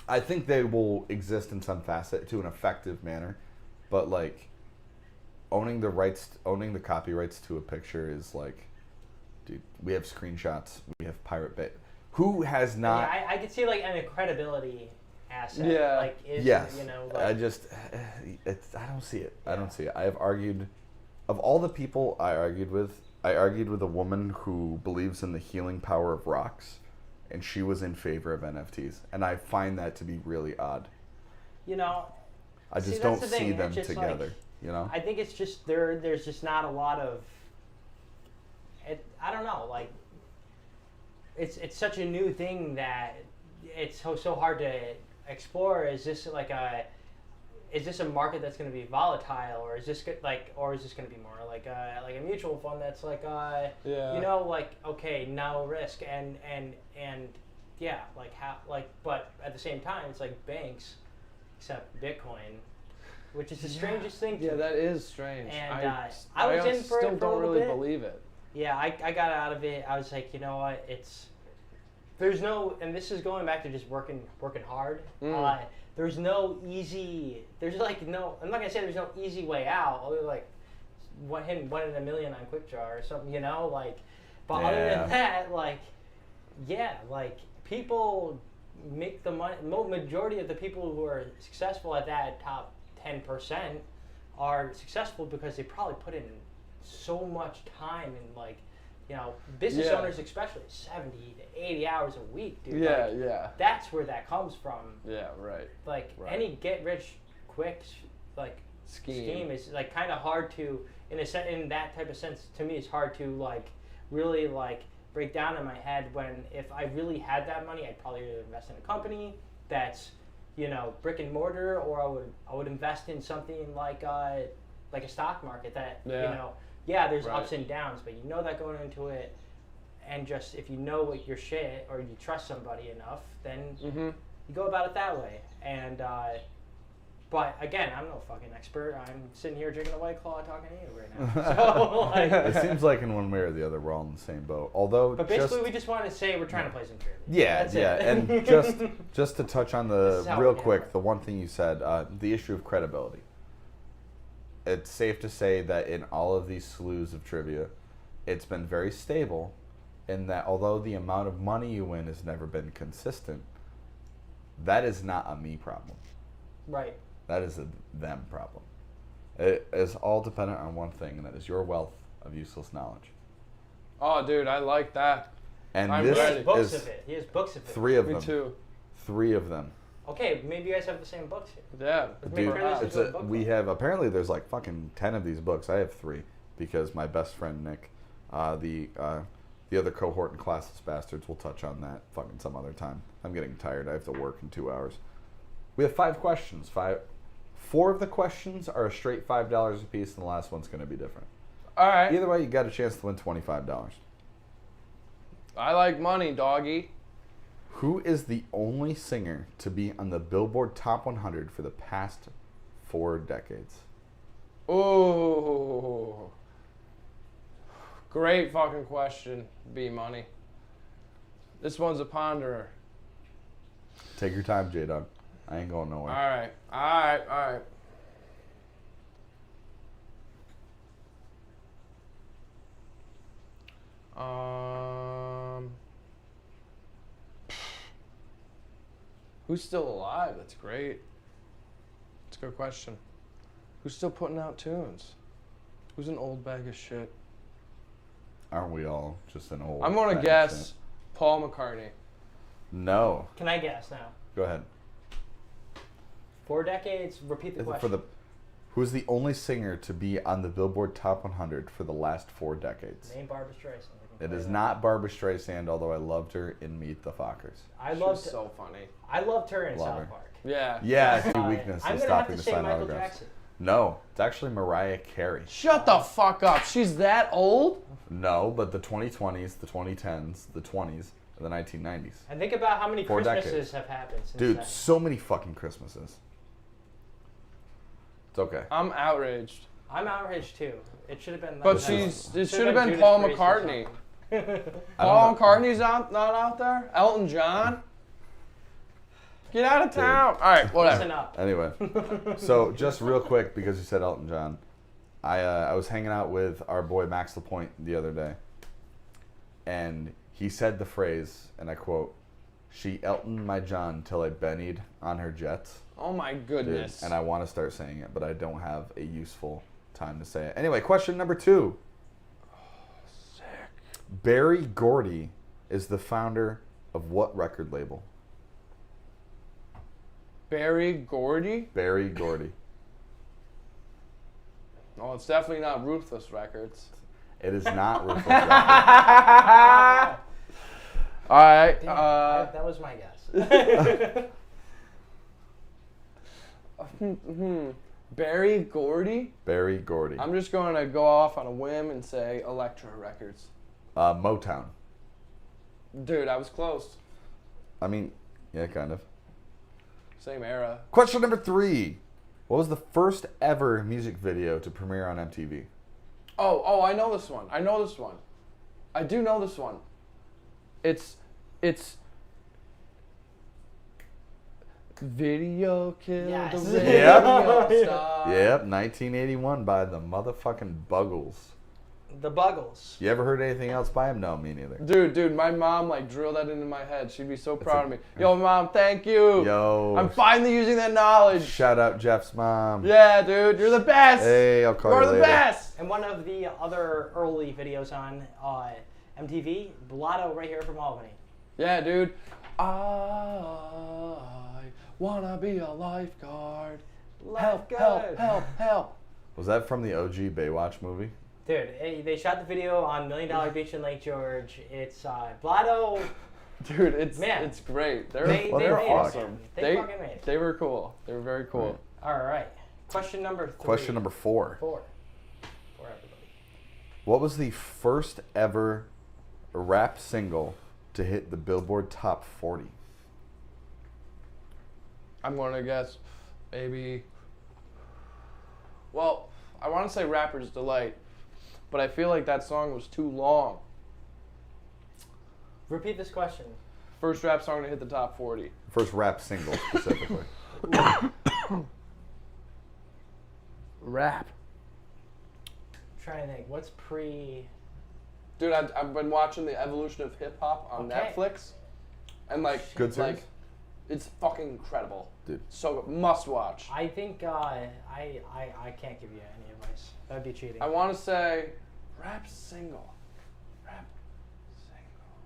I think they will exist in some facet to an effective manner, but owning the copyrights to a picture is dude, we have screenshots, we have Pirate Bay. Who has not? Yeah, I could see an credibility asset. Yeah. Yes. I don't see it. Yeah. I don't see it. I have argued, of all the people I argued with a woman who believes in the healing power of rocks. And she was in favor of NFTs. And I find that to be really odd. I just don't see them together. I think it's just there's just not a lot of I don't know, it's such a new thing that it's so hard to explore. Is this a market that's going to be volatile, or is this going to be more like a mutual fund that's like okay, no risk and yeah, like how, like, but at the same time it's like banks, except Bitcoin, which is the strangest thing to me. that is strange. And I was in for still it for don't a little really bit. believe it. Yeah, I got out of it. I was like, you know what, there's no, and this is going back to just working hard. There's no easy. There's like no. I'm not gonna say there's no easy way out. Other than like hitting 1 in a million on Quick Draw or something, you know, like. But other than that, like, yeah, like people make the money. Majority of the people who are successful at that top 10% are successful because they probably put in so much time and like. You know, business owners especially 70 to 80 hours a week, dude. Yeah, like, yeah. That's where that comes from. Yeah, right. Like any get rich quick like scheme is like kind of hard to in that type of sense. To me, it's hard to like really like break down in my head. When if I really had that money, I'd probably invest in a company that's, you know, brick and mortar, or I would invest in something like a stock market that you know. Yeah, there's ups and downs, but you know that going into it, and just if you know what your shit or you trust somebody enough, then you go about it that way. And but again, I'm no fucking expert. I'm sitting here drinking a White Claw talking to you right now. So like, it seems like in one way or the other we're all in the same boat. Although, but basically, we just want to say we're trying to play some trivia. Yeah, That's yeah, it. and just to touch on the real quick, it. the one thing you said, the issue of credibility. It's safe to say that in all of these slews of trivia, it's been very stable in that although the amount of money you win has never been consistent, that is not a me problem. Right. That is a them problem. It is all dependent on one thing, and that is your wealth of useless knowledge. Oh, dude, I like that. And I'm this ready. He has books is of it. He has books of it. 3 of them. Me too. 3 of them. Okay, maybe you guys have the same books here. Yeah. Dude, we have, apparently there's like fucking 10 of these books. I have 3 because my best friend Nick, the other cohort in Classless Bastards, we'll touch on that fucking some other time. I'm getting tired. I have to work in 2 hours. We have 5 questions. 4 of the questions are a straight $5 a piece, and the last one's going to be different. All right. Either way, you got a chance to win $25. I like money, doggy. Who is the only singer to be on the Billboard Top 100 for the past 4 decades? Ooh. Great fucking question, B-Money. This one's a ponderer. Take your time, J-Dog. I ain't going nowhere. All right. Who's still alive? That's great. That's a good question. Who's still putting out tunes? Who's an old bag of shit? Aren't we all just an old... I'm gonna bag of guess shit? Paul McCartney. No. Can I guess now? Go ahead. 4 decades. Repeat the question. Who's the only singer to be on the Billboard Top 100 for the last 4 decades? Name Barbra Streisand. It is not Barbra Streisand, although I loved her in Meet the Fockers. She's so funny. I loved her in Love South her. Park. Yeah. Yeah, a few weaknesses I'm gonna stopping have to to say sign Michael autographs. Jackson. No, it's actually Mariah Carey. Shut the fuck up. She's that old? No, but the 2020s, the 2010s, the 20s, and the 1990s. And think about how many 4 Christmases decades. have happened since Dude, then. so many fucking Christmases. It's okay. I'm outraged. I'm outraged too. It should have been. But This is- it should have been Judas Paul Priest or McCartney. something. Paul McCartney's not out there? Elton John? Get out of town. All right, whatever. Listen up. Anyway, so just real quick, because you said Elton John, I was hanging out with our boy Max LaPointe the other day, and he said the phrase, and I quote, "She Elton my John till I bennied on her jets." Oh my Dude, goodness. and I want to start saying it, but I don't have a useful time to say it. Anyway, question number 2. Sick. Berry Gordy is the founder of what record label? Berry Gordy? Berry Gordy. Oh, it's definitely not Ruthless Records. It is not Ruthless Records. All right. Damn, that was my guess. Barry Gordy. Barry Gordy. I'm just going to go off on a whim and say Elektra Records. Motown. Dude, I was close. I mean, yeah, kind of. Same era. Question number 3. What was the first ever music video to premiere on MTV? Oh, I know this one. I do know this one. It's Video Killed Yes. the Radio Yep. Star. Yep, 1981 by the motherfucking Buggles. The Buggles. You ever heard anything else by him? No, me neither. Dude, my mom like drilled that into my head. She'd be so proud of me. Yo, Mom, thank you. Yo. I'm finally using that knowledge. Shout out Jeff's mom. Yeah, dude, you're the best. Hey, I'll call you You're later. the best. And one of the other early videos on MTV, Blotto right here from Albany. Yeah, dude. I wanna be a lifeguard. Help. Was that from the OG Baywatch movie? Dude, they shot the video on $1 Million Beach in Lake George. It's Blotto. Dude, it's Man. it's great. They They're made awesome. it. They fucking made it. They were cool. They were very cool. All right. Question number 3. Question number 4. 4. For everybody. What was the first ever rap single to hit the Billboard Top 40? I'm gonna guess maybe. Well, I want to say Rapper's Delight, but I feel like that song was too long. Repeat this question. First rap song to hit the top 40. First rap single specifically. Rap. I'm trying to think. What's pre? Dude, I've been watching the evolution of hip hop on Okay. Netflix, and like, Good series? like, it's fucking incredible. Dude. So good. Must watch. I think I can't give you any advice. That'd be cheating. I want to say, rap single. Rap single.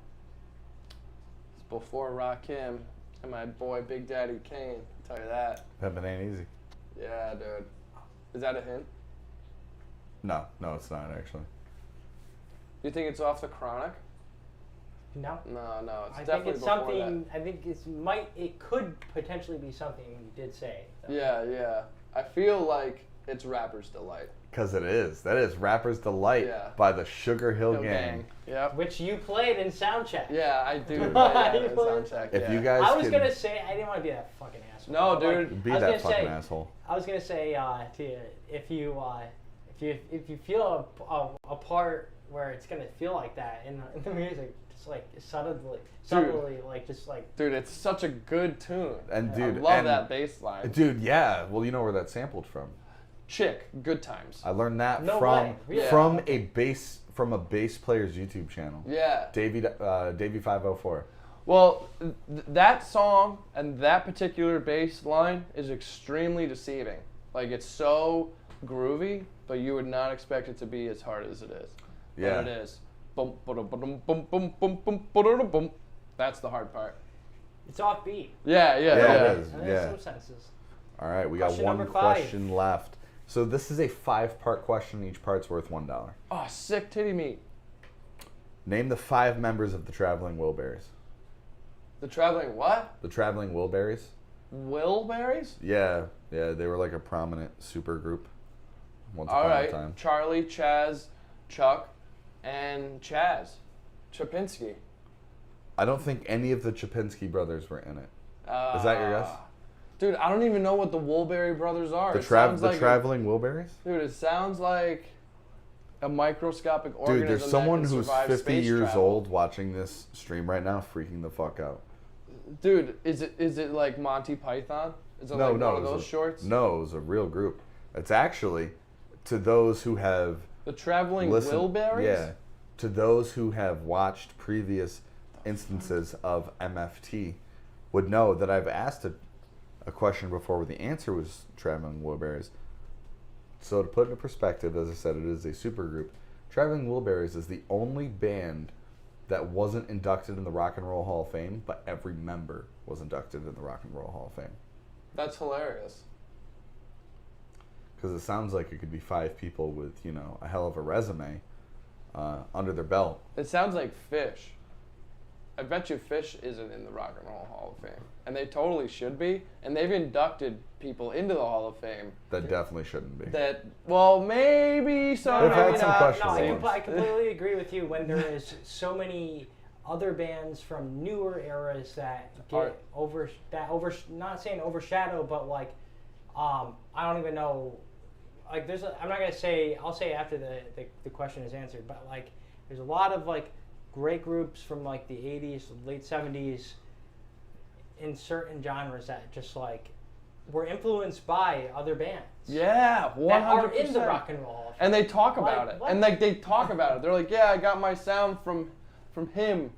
It's before Rakim and my boy Big Daddy Kane. I'll tell you that. Pimpin' ain't easy. Yeah, dude. Is that a hint? No, it's not actually. You think it's off the Chronic? No. No, it's I think definitely it's before something. I think it could potentially be something you did say. that. Yeah. I feel like it's Rapper's Delight. Because it is. That is Rapper's Delight Yeah. by the Sugar Hill Hill Gang. Yep. Which you played in Soundcheck. Yeah, I do. Dude. play that in Soundcheck. If yeah. you guys I was could gonna say I didn't want to be that fucking asshole. No, But, like, dude. be I was that gonna fucking say- asshole. I was gonna say to you, if you feel a part where it's gonna feel like that in the music, just like subtly, like just like. Dude, it's such a good tune. And dude, I love and- that bass line. Dude, yeah. Well, you know where that's sampled from. Chick, Good Times. I learned that No from way. Really? from a bass player's YouTube channel. Yeah. Davey 504. Well, that song and that particular bass line is extremely deceiving. Like, it's so groovy, but you would not expect it to be as hard as it is. Yeah. But it is. Bum, ba-dum, ba-dum, bum, bum, bum, bum, ba-da-dum, bum. That's the hard part. It's offbeat. Yeah, Yeah. it is. And Yeah. in some senses. All right, we got Question one number 5. question left. So this is a 5-part question. Each part's worth $1. Oh, sick titty meat. Name the 5 members of the Traveling Wilburys. The Traveling what? The Traveling Wilburys? Wilburys? Yeah, they were like a prominent super group once All upon right. a time. Charlie, Chaz, Chuck, and Chaz. Chapinski. I don't think any of the Chapinski brothers were in it. Is that your guess? Dude, I don't even know what the Woolberry brothers are. The It sounds like Traveling Wilburys? dude, it sounds like a microscopic organism. Dude, there's that someone can who's survive 50 space years travel. old watching this stream right now, freaking the fuck out. Dude, is it like Monty Python? Is it like one of those shorts? No, it was a real group. It's actually, to those who have The Traveling listened, Wilburys? yeah, to those who have watched previous instances of MFT, would know that I've asked a question before where the answer was Traveling Wilburys. So to put it into perspective, as I said, it is a supergroup. Traveling Wilburys is the only band that wasn't inducted in the Rock and Roll Hall of Fame, but every member was inducted in the Rock and Roll Hall of Fame. That's hilarious. Because it sounds like it could be 5 people with, a hell of a resume under their belt. It sounds like Fish. I bet you Fish isn't in the Rock and Roll Hall of Fame, and they totally should be. And they've inducted people into the Hall of Fame. That definitely shouldn't be. That maybe some, They've maybe had some not. questions. I completely agree with you. When there is so many other bands from newer eras that get not saying overshadow, but like, I don't even know. Like, I'm not gonna say. I'll say after the question is answered. But like, there's a lot of like great groups from like the 80s, late 70s, in certain genres that just like were influenced by other bands. Yeah, 100%. That are in the Rock and Roll Hall of Fame. And they talk about Like, it. what? And like they talk about it. They're like, yeah, I got my sound from him.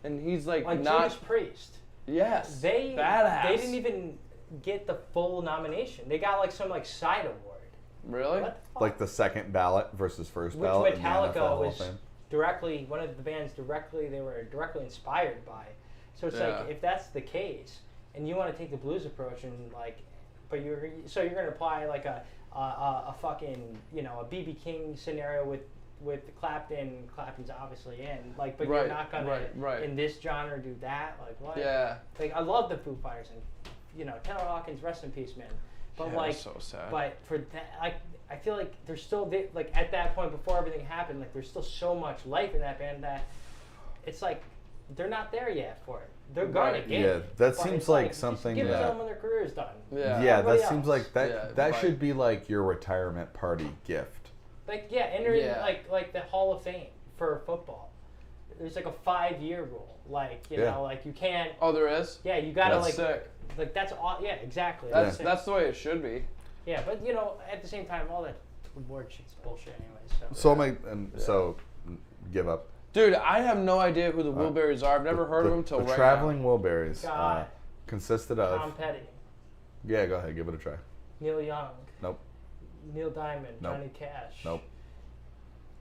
And he's like not Judas Priest. Yes. They didn't badass. even get the full nomination. They got like some like side award. Really? What the fuck? Like the second ballot versus first Which ballot. in the NFL Metallica Hall of was Fame. directly one of the bands they were directly inspired by. So it's Yeah. like, if that's the case, and you want to take the blues approach and like, but you're gonna apply like a fucking, you know, a B.B. King scenario with Clapton. Clapton's obviously in, like, but you're Right, not gonna right. in this genre do that. Like, what? Yeah. Like, I love the Foo Fighters, and you know, Taylor Hawkins, rest in peace, man. But Yeah, like, so sad. but for that, like, I feel like there's still like at that point before everything happened, like there's still so much life in that band that it's like they're not there yet for it. They're gonna Right. get Yeah, it. that but seems it's like just something give it to that- them when their career's done. Yeah. Yeah, Everybody that seems else. like that. Yeah, that right. should be like your retirement party gift. Like, yeah, enter in Yeah. like the Hall of Fame for football. There's like a 5-year rule. Like, you Yeah. know, like you can't. Oh, there is? Yeah, you gotta That's like. sick. Like that's all. Yeah, exactly. That's it. that's the way it should be. Yeah, but you know, at the same time, all that award shit's bullshit anyway. So give up. Dude, I have no idea who the Wilburys are. I've never heard of them till the right Traveling Wilburys God. consisted Tom of. Petty, Yeah, go ahead, give it a try. Neil Young, Nope. Neil Diamond, Nope. Johnny Cash, Nope.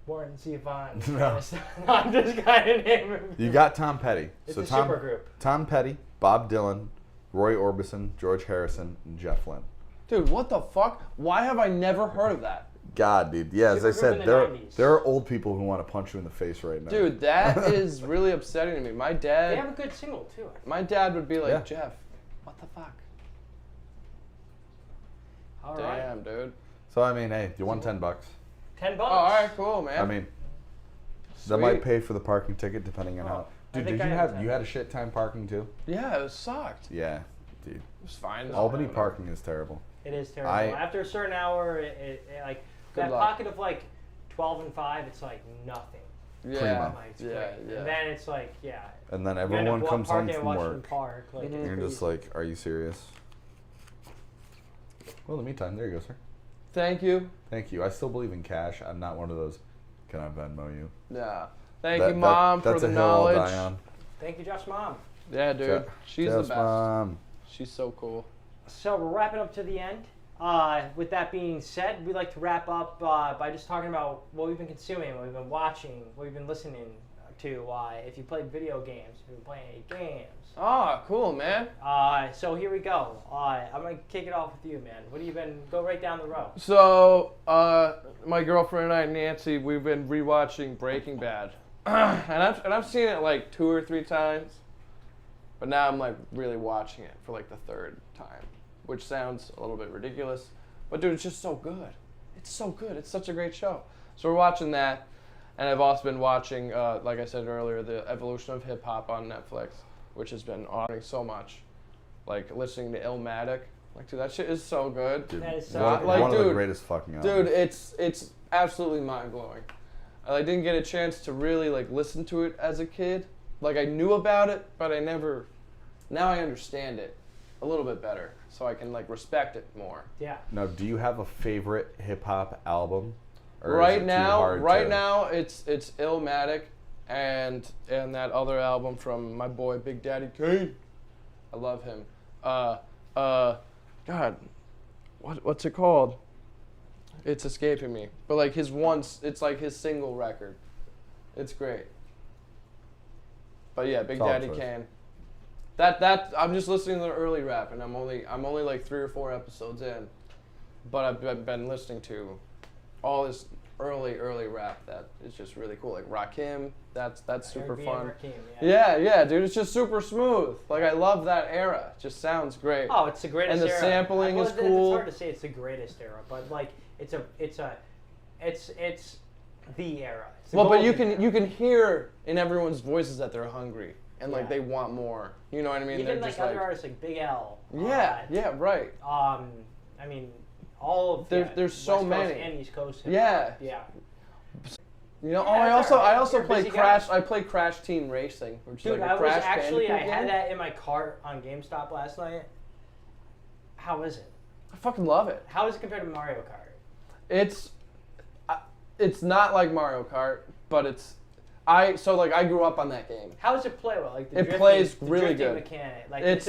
Warren Zevon. No. I'm just kind of naming. You got Tom Petty. It's so a Tom, supergroup. Tom Petty, Bob Dylan, Roy Orbison, George Harrison, and Jeff Lynne. now. Dude, what the fuck? Why have I never heard of that? God, dude. Yeah, as I Supergroup in said, the there 90s. there are old people who want to punch you in the face right now. Dude, that is really upsetting to me. My They dad have a good single too. my dad would be like, Yeah. Jeff, what the fuck? All right, Damn, dude. So I mean, hey, you won $10. $10. Oh, alright, cool, man. I mean, that Sweet. might pay for the parking ticket depending on Oh, how. I Dude, think did you I have have you had a shit time parking too? Yeah, it sucked. Yeah, dude. It was fine. Albany Whatever. parking is terrible. It is terrible. I- After a certain hour, it like Good that luck. pocket of like 12 and 5, it's like nothing. Yeah, Like, it's yeah, great. yeah. And then it's like, yeah. And then You end everyone up comes home parking and from watching work. the park. Like, Mhm. And it's you're just crazy. like, are you serious? Well, in the meantime, there you go, sir. Thank you. Thank you. I still believe in cash. I'm not one of those. Can I Venmo you? Yeah. Thank That- you, Mom, for that's the a hill I'll knowledge. die on. Thank you, Jeff's mom. Yeah, dude. She's the Jeff's best. mom. She's so cool. So we're wrapping up to the end. With that being said, we'd like to wrap up by just talking about what we've been consuming, what we've been watching, what we've been listening to. If you played video games, if you've been playing any games. Oh, cool, man. So here we go. I'm gonna kick it off with you, man. What have you been? Go right down the row. So, my girlfriend and I, Nancy, we've been rewatching Breaking Bad, and I've seen it like 2 or 3 times, but now I'm like really watching it for like the 3rd time, which sounds a little bit ridiculous, but dude, it's just so good. It's so good. It's such a great show. So we're watching that, and I've also been watching, like I said earlier, the evolution of hip hop on Netflix, which has been honoring so much. Like listening to Illmatic, like dude, that shit is so good. Dude, That is so one, good. Like, one of the dude, greatest fucking albums. Dude, it's absolutely mind blowing. I didn't get a chance to really like listen to it as a kid. Like I knew about it, but I never. Now I understand it a little bit better, so I can like respect it more. Yeah. Now, do you have a favorite hip hop album? Or is it Right too now, hard to- now it's Illmatic, and that other album from my boy Big Daddy Kane. I love him. God, what's it called? It's escaping me. But like it's like his single record. It's great. But yeah, Big Solid Daddy choice. Kane. That I'm just listening to the early rap, and I'm only like 3 or 4 episodes in, but I've been listening to all his early rap that is just really cool. Like Rakim, that's super Rakim, fun. Rakim, Yeah, dude, it's just super smooth. Like I love that era. It just sounds great. Oh, it's the greatest era. And the sampling is cool. It's hard to say it's the greatest era, but like it's the era. But you can hear in everyone's voices that they're hungry and like they want more. You know what I mean? Even they're like just other artists like Big L. Yeah, right. I mean, all of there's so West many Coast and East Coast. Yeah. You know, I also play Crash. I play Crash Team Racing, which is like a Crash Bandicoot I game. had that in my cart on GameStop last night. How is it? I fucking love it. How is it compared to Mario Kart? It's not like Mario Kart, but I grew up on that game. How does it play well? Like it plays really good. Mechanic. Like it's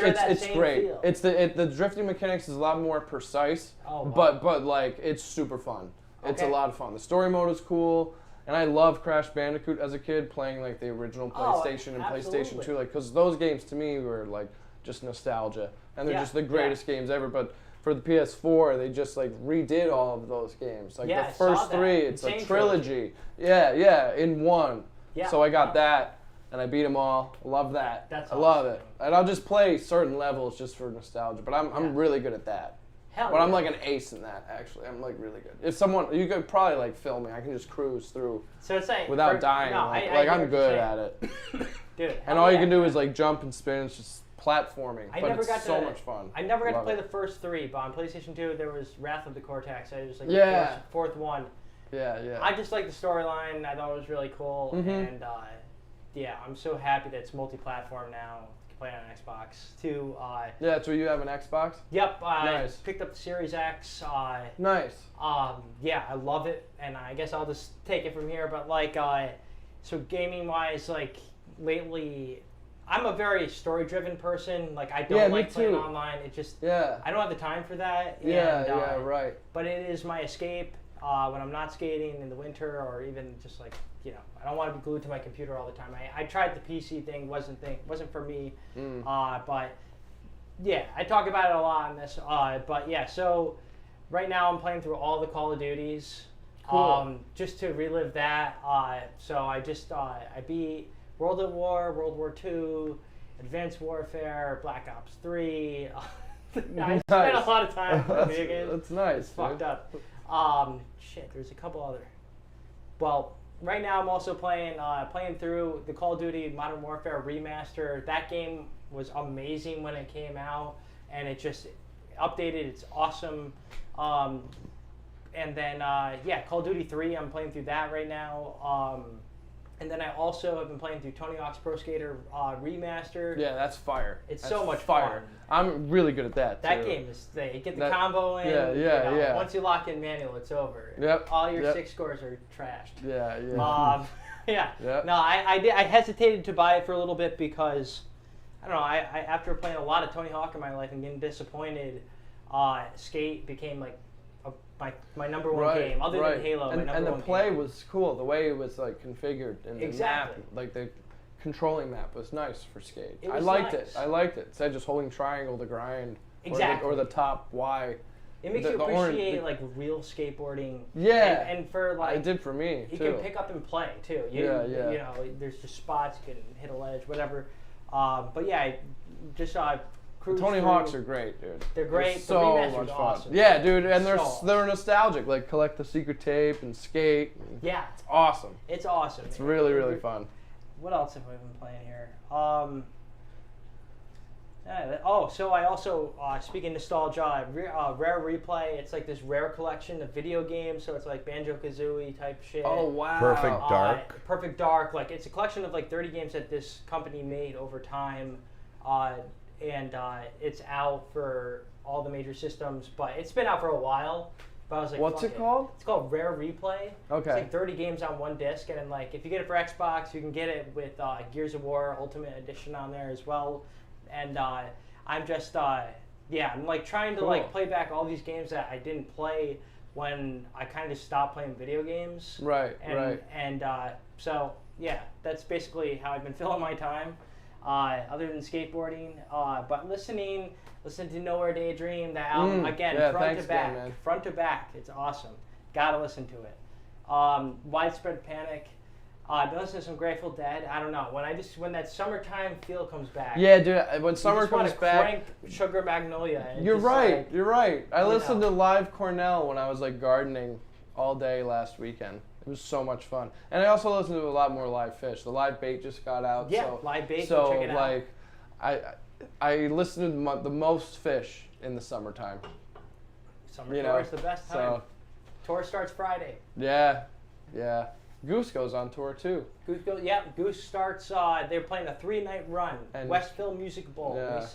great. Feel? It's the drifting mechanics is a lot more precise. Oh, wow. But like it's super fun. It's a lot of fun. The story mode is cool, and I love Crash Bandicoot as a kid, playing like the original PlayStation and PlayStation 2, like because those games to me were like just nostalgia, and they're just the greatest games ever. But for the PS4, they just like redid all of those games. Like the first three, it's a trilogy. Yeah, in one. Yeah. So I got that, and I beat them all. Love that. That's I love it. And I'll just play certain levels just for nostalgia. But I'm really good at that. I'm like an ace in that, actually. I'm like really good. If you could probably like film me. I can just cruise through. So it's like without dying. No, I'm good at it. Dude. And all you can do is like jump and spin. It's just platforming. It's so much fun. I never got to play the first three, but on PlayStation 2 there was Wrath of the Cortex. I just like the fourth one. Yeah. I just like the storyline. I thought it was really cool, and I'm so happy that it's multi-platform now. You can play it on Xbox too. So you have an Xbox? Yep. Nice. Picked up the Series X. Nice. I love it, and I guess I'll just take it from here. But like, so gaming-wise, like lately, I'm a very story-driven person. Like I don't like playing online. It just I don't have the time for that. Right. But it is my escape. When I'm not skating in the winter, or even just like I don't want to be glued to my computer all the time. I tried the PC thing, wasn't for me. But yeah, I talk about it a lot on this. But yeah, so right now I'm playing through all the Call of Duties, just to relive that. So I just I beat World at War, World War II, Advanced Warfare, Black Ops 3. I spent a lot of time playing video games. That's nice. It's fucked up. There's a couple other. Well, right now I'm also playing through the Call of Duty Modern Warfare Remaster. That game was amazing when it came out, and it just updated. It's awesome. And then Call of Duty 3. I'm playing through that right now. And then I also have been playing through Tony Hawk's Pro Skater Remastered. Yeah, that's fire. It's so much fire. fun. I'm really good at that, That game is, you get the combo in. Yeah. Once you lock in manual, it's over. Yep. All your 6 scores are trashed. Yeah. Yep. No, I hesitated to buy it for a little bit because, I don't know, I after playing a lot of Tony Hawk in my life and getting disappointed, Skate became like my number one game, other than Halo. And the play was cool. The way it was like configured and the map, like the controlling map was nice for Skate. I liked it. Instead of just holding triangle to grind, or the top Y. It makes you appreciate like real skateboarding. Yeah. And for like it did for me you too. can pick up and play too. You know, there's just spots you can hit a ledge, whatever. But yeah, just Tony Hawks are great, dude. They're great. They're so much fun. Awesome. Yeah, dude, and they're nostalgic. Like collect the secret tape and skate. Yeah, it's awesome. It's awesome. It's really fun. What else have we been playing here? So I also speaking nostalgia, Rare Replay. It's like this Rare collection of video games. So it's like Banjo-Kazooie type shit. Oh wow. Perfect Dark. Perfect Dark. Like it's a collection of like 30 games that this company made over time. And it's out for all the major systems, but it's been out for a while. But I was like, what's it called? It's called Rare Replay. Okay. It's like 30 games on one disc, and then like if you get it for Xbox, you can get it with Gears of War Ultimate Edition on there as well. And I'm just I'm like trying to like play back all these games that I didn't play when I kind of stopped playing video games. Right. And so yeah, that's basically how I've been filling my time. Other than skateboarding, but listening to Nowhere Daydream, that album again, front to back, it's awesome. Gotta listen to it. Widespread Panic. I've been listening to some Grateful Dead. I don't know. When that summertime feel comes back. Yeah, dude. When summer comes back, crank Sugar Magnolia. And you're just, right. like, You're right. I listened to live Cornell when I was like gardening all day last weekend. It was so much fun. And I also listened to a lot more Live Fish. The Live Bait just got out. Yeah, so, Live Bait. So check it like, I listened to the most Fish in the summertime. Summer tour is the best time. So, tour starts Friday. yeah. Goose goes on tour too. Goose starts. They're playing a 3-night run. And Westville Music Bowl, Yeah.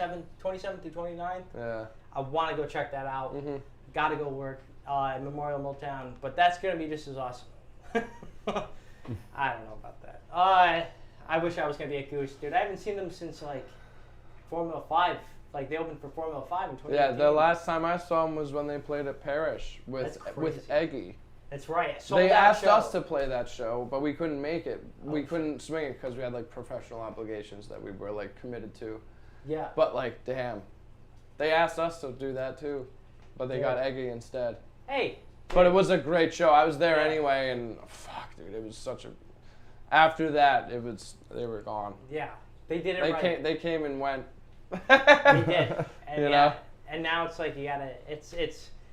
27th through 29th. Yeah. I want to go check that out. Mm-hmm. Got to go work at Memorial Milltown, but that's gonna be just as awesome. I don't know about that. I wish I was gonna be at Goose, dude. I haven't seen them since like Formula 5. Like they opened for Formula 5 in 2018. Yeah, the last time I saw them was when they played at Parish with Eggy. That's right. They asked us to play that show, but we couldn't make it. We couldn't swing it because we had like professional obligations that we were like committed to. Yeah. But like, damn, they asked us to do that too, but they got Eggy instead. Hey. But it was a great show. I was there anyway, and fuck, dude, it was such a. After that, they were gone. Yeah, they did it right. They came and went. They did, and you know? And now it's like you gotta. It's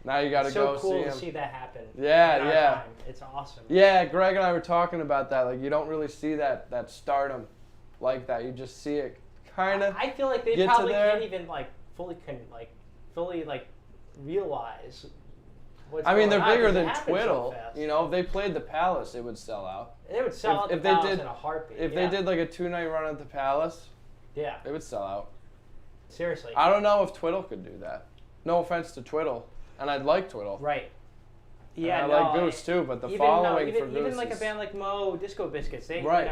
now you gotta go so cool see to him. see that happen. Yeah, in our yeah. time. It's awesome. Yeah, Greg and I were talking about that. Like, you don't really see that stardom like that. You just see it kind of. I feel like they probably can't even fully realize. I mean, they're bigger than Twiddle. Twiddle. You know, if they played the Palace, it would sell out. They would sell out if the they Palace did, in a heartbeat. If they did like a 2-night run at the Palace, it would sell out. Seriously. I don't know if Twiddle could do that. No offense to Twiddle, and I'd like Twiddle. Right. Yeah, and I like Goose too, but the following for Goose even like a band like Mo Disco Biscuits, they right.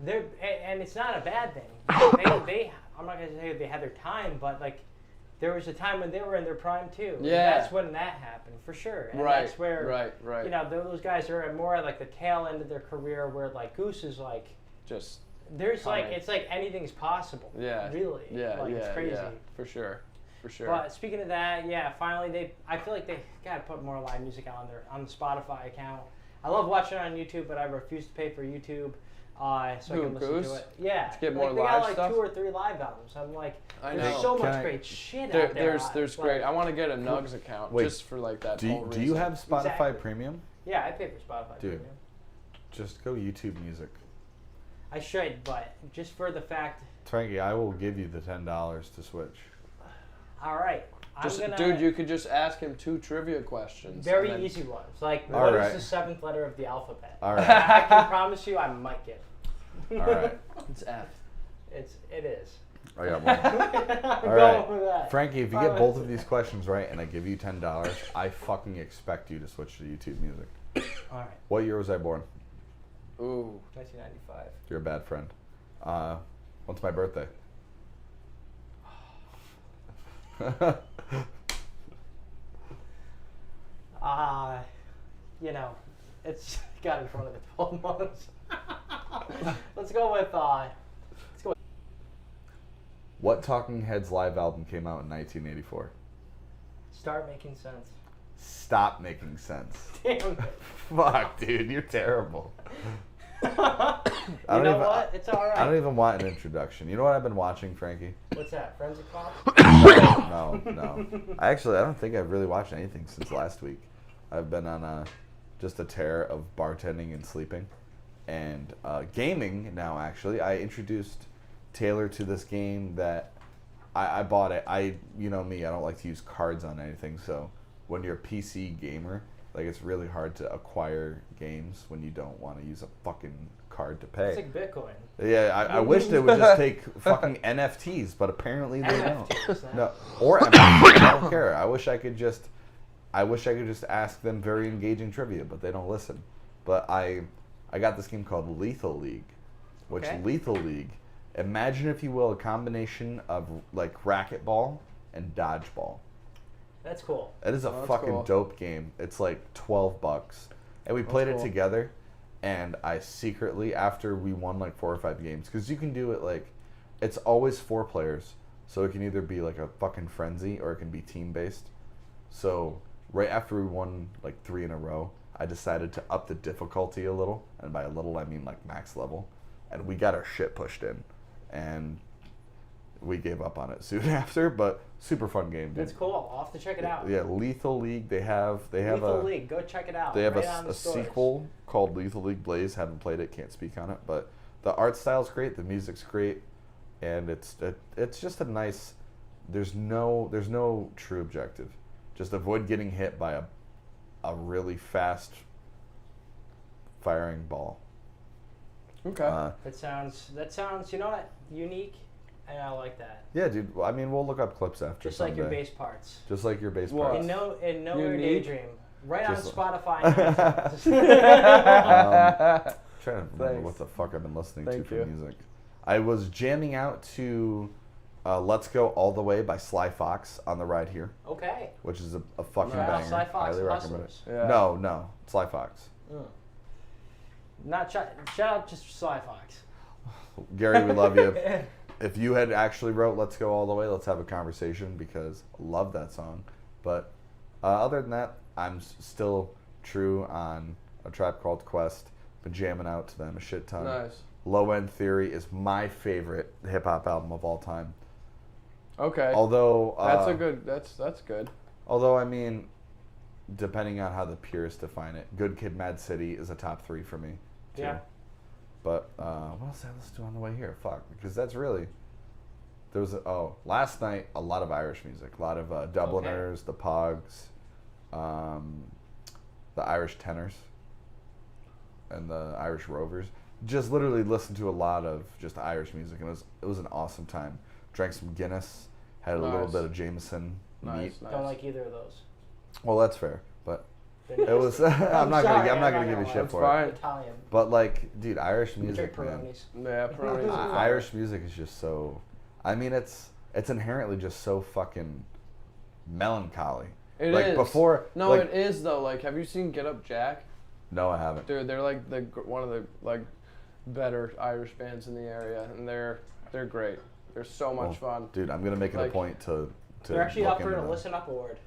They're and it's not a bad thing. they I'm not gonna say they had their time, but like there was a time when they were in their prime too. Yeah, and that's when that happened for sure. And that's where you know those guys are more at like the tail end of their career, where like Goose is like just there's it's like anything's possible. Yeah, really. It's crazy. Yeah, for sure. But speaking of that, finally I feel like they gotta put more live music on the Spotify account. I love watching it on YouTube, but I refuse to pay for YouTube, so I can listen to it. Yeah, to get more live live stuff. They got like 2 or 3 live albums. I'm like, there's so much great shit out there. There's great. I want to get a Nugs account just for like that whole reason. Do you have Spotify Premium? Yeah, I pay for Spotify Premium. Just go YouTube Music. I should, but just for the fact. Frankie, I will give you the $10 to switch. All right. Dude, you could just ask him 2 trivia questions. Very easy ones. Like, what is the 7th letter of the alphabet? All right. I can promise you I might get it. All right. It's F. It is. I got one. All right. Frankie, if you get both of these questions right and I give you $10, I fucking expect you to switch to YouTube Music. All right. What year was I born? Ooh. 1995. You're a bad friend. When's my birthday? You know, it's got to be one of the 12 months. Let's go with. What Talking Heads live album came out in 1984? Start Making Sense. Stop Making Sense. Damn it. Fuck, dude, you're terrible. You know what? It's all right. I don't even want an introduction. You know what I've been watching, Frankie? What's that? Forensic Cops? No. I don't think I've really watched anything since last week. I've been on just a tear of bartending and sleeping. And gaming now, actually. I introduced Taylor to this game that I bought it. You know me, I don't like to use cards on anything. So when you're a PC gamer, like it's really hard to acquire games when you don't want to use a fucking card to pay. It's like Bitcoin. Yeah, I wish they would just take fucking NFTs, but apparently they don't. No, or NFTs. I don't care. I wish I could just ask them very engaging trivia, but they don't listen. But I got this game called Lethal League, which Lethal League, imagine if you will a combination of like racquetball and dodgeball. That's cool. It is a fucking dope game. It's like $12, and we played it together. And I secretly, after we won like 4 or 5 games, because you can do it like, it's always 4 players, so it can either be like a fucking frenzy or it can be team based. So right after we won like 3 in a row, I decided to up the difficulty a little, and by a little I mean like max level, and we got our shit pushed in, and we gave up on it soon after. But super fun game, dude. That's cool. I'll have to check it out. Yeah, Lethal League. They have Lethal League. Go check it out. They have right on the a stores. sequel called Lethal League Blaze. Haven't played it, can't speak on it, but the art style's great, the music's great, and it's just a nice. There's no true objective. Just avoid getting hit by a really fast firing ball. Okay. That sounds. You know what? Unique, and I like that. Yeah, dude. I mean, we'll look up clips after. Just like your someday. bass parts. Just like your bass What? parts. In Nowhere Unique? Daydream. Right Just- on Spotify. Trying to remember Thanks. what the fuck I've been listening Thank to for you. music. I was jamming out to "Let's Go All the Way" by Sly Fox on the ride here, Okay. which is a fucking Shout out banger. Sly Fox Highly and recommend it. Hustlers. Yeah. No, Sly Fox. Not shout out just Sly Fox. Gary, we love you. If you had actually wrote "Let's Go All the Way," let's have a conversation because I love that song. But other than that, I'm still true on A Tribe Called Quest. Been jamming out to them a shit ton. Nice. Low End Theory is my favorite hip hop album of all time. Okay. Although That's a good. That's good. Although I mean, depending on how the purists define it, Good Kid, Mad City is a top 3 for me. Too. Yeah. But what else did I listen to on the way here? Fuck, because that's really. There was last night a lot of Irish music, a lot of Dubliners, the Pogs, the Irish Tenors, and the Irish Rovers. Just literally listened to a lot of just Irish music, and it was an awesome time. Drank some Guinness, had a little Nice. bit of Jameson neat. Nice. Don't like either of those. Well, that's fair, but They're it was. nasty. I'm not sorry, gonna give you lie. shit That's for fine. it. Italian. But like, dude, Irish Drink music, man. Peronis. Yeah, Peroni's I- Irish music is just so. I mean, it's inherently just so fucking melancholy. It like is. before. No, like, it is though. Like, have you seen Get Up Jack? No, I haven't. Dude, they're like one of the like better Irish bands in the area, and they're great. They're so much Well, fun. Dude, I'm gonna make it a Like- point to. They're actually look up for into a them. Listen Up award.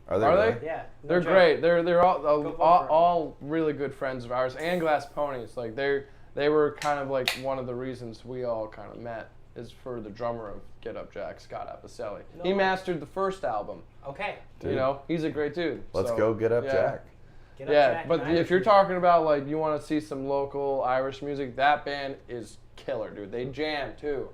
Are they? Are really? they? Yeah. no They're joke. great. They're all Go vote for 'em. all really good friends of ours, and Glass Ponies. Like they were kind of like one of the reasons we all kind of met is for the drummer of Get Up Jack, Scott Apicelli. No He way. mastered the first album. Okay. Dude. You know, he's a great dude. Let's So, go get up, yeah. Jack. Get Up Yeah, Jack but and if Irish you're music. talking about like you want to see some local Irish music, that band is killer, dude. They jam too.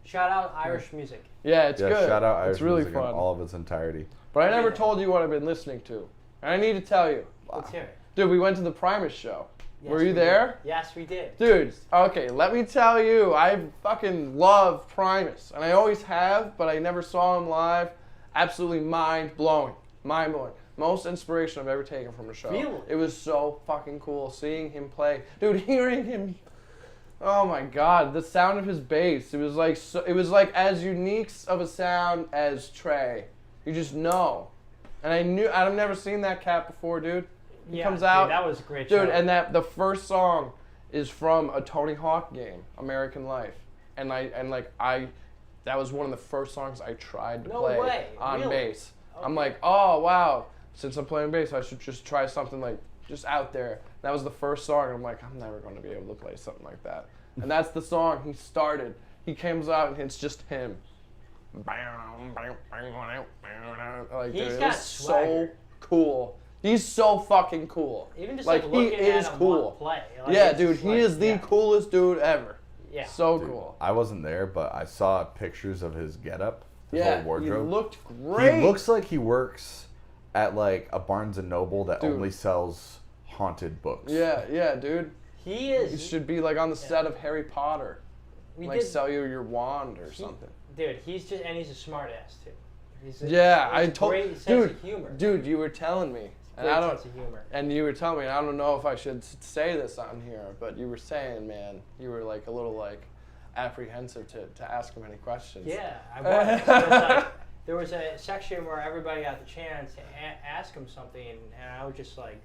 Shout out Irish music. Yeah, it's Yeah, good. shout out Irish It's really music fun. in all of its entirety. But I never Everything. told you what I've been listening to. And I need to tell you. Let's hear it. Dude, we went to the Primus show. Yes, Were you we there? did. Yes, we did. Dude, okay, let me tell you, I fucking love Primus. And I always have, but I never saw him live. Absolutely mind-blowing. Mind-blowing. Most inspiration I've ever taken from a show. Really? It was so fucking cool seeing him play. Dude, hearing him. Oh my god, the sound of his bass. It was like as unique of a sound as Trey. You just know. And I've never seen that cat before, dude. He comes dude, out. that was a great show. Dude, and the first song is from a Tony Hawk game, American Life. And that was one of the first songs I tried to No play way, on really? bass. I'm Okay. like, oh wow, since I'm playing bass, I should just try something like just out there. That was the first song, and I'm like, I'm never going to be able to play something like that. And that's the song he started. He comes out and it's just him. Like, He's dude, it got was so swagger. cool. He's so fucking cool. Even just like like he looking is at him cool. play. Like, Yeah, it's dude, just he like- is the yeah. coolest dude ever. Yeah. So Dude, cool. I wasn't there, but I saw pictures of his getup, his Yeah, whole wardrobe. he looked great. He looks like he works at like a Barnes and Noble that Dude. only sells haunted books. Yeah, dude. He He is. should be like on the set of Harry Potter. We Like did, sell you your wand or he- something. Dude, he's a smart ass too. He's a, Yeah, he has I told great sense dude. of humor. Dude, you were telling me, and Great I don't. sense of humor. And you were telling me, and I don't know if I should say this on here, but you were saying, man, you were like a little like apprehensive to ask him any questions. Yeah, I was. There was a section where everybody got the chance to ask him something, and I was just like,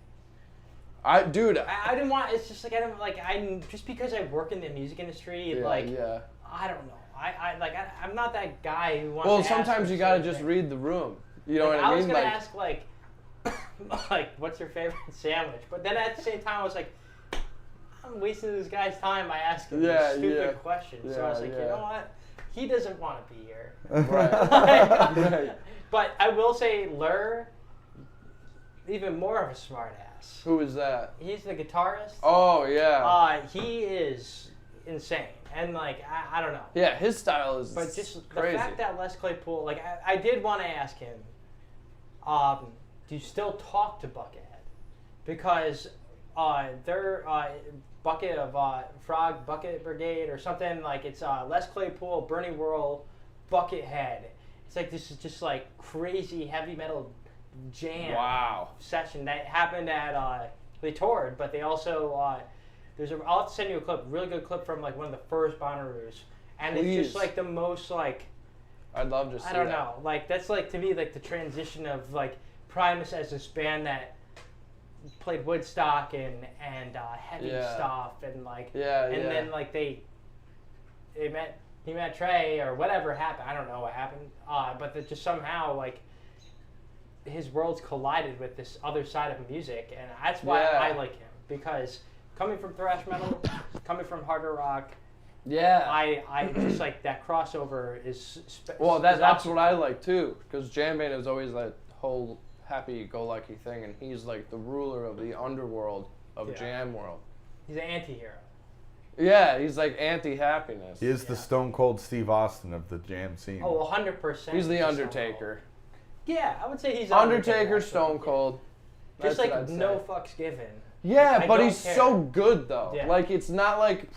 I didn't want. It's just like I just because I work in the music industry, Yeah, like yeah. I don't know. I'm not that guy who wants. Well, to sometimes ask you gotta certain just things. read the room. You know Like, what I mean? was gonna Like, ask like, like, what's your favorite sandwich? But then at the same time, I was like, I'm wasting this guy's time by asking these stupid questions. So I was like, you know what? He doesn't want to be here. Right. But I will say, Lur, even more of a smart ass. Who is that? He's the guitarist. Oh, yeah. He is insane. And, like, I don't know. Yeah, his style is But just crazy. the fact that Les Claypool, like, I did want to ask him, do you still talk to Buckethead? Because they're Bucket of Frog Bucket Brigade or something, like, it's Les Claypool, Bernie Worrell, Buckethead. It's like, this is just, like, crazy heavy metal jam session that happened at, they toured, but they also, I'll have to send you a clip, really good clip from, like, one of the first Bonnaroo's. And Please. it's just, like, the most, like, I'd love to see I don't know. Like, that's, like, to me, like, the transition of, like, Primus as this band that played Woodstock and heavy stuff and, like, then, like, he met Trey or whatever happened. I don't know what happened. But that just somehow, like, his worlds collided with this other side of music. And that's why I like him. Because coming from thrash metal, coming from harder rock, I just like that crossover is. Well, that's what I like too, because Jam Band is always that whole happy-go-lucky thing, and he's like the ruler of the underworld of Jam World. He's an anti-hero. Yeah, he's like anti-happiness. He is the Stone Cold Steve Austin of the jam scene. Oh, 100%. He's the Undertaker. Yeah, I would say he's Undertaker, Stone Cold. Just like no fucks given. Yeah, but he's so good though. Yeah. Like it's not like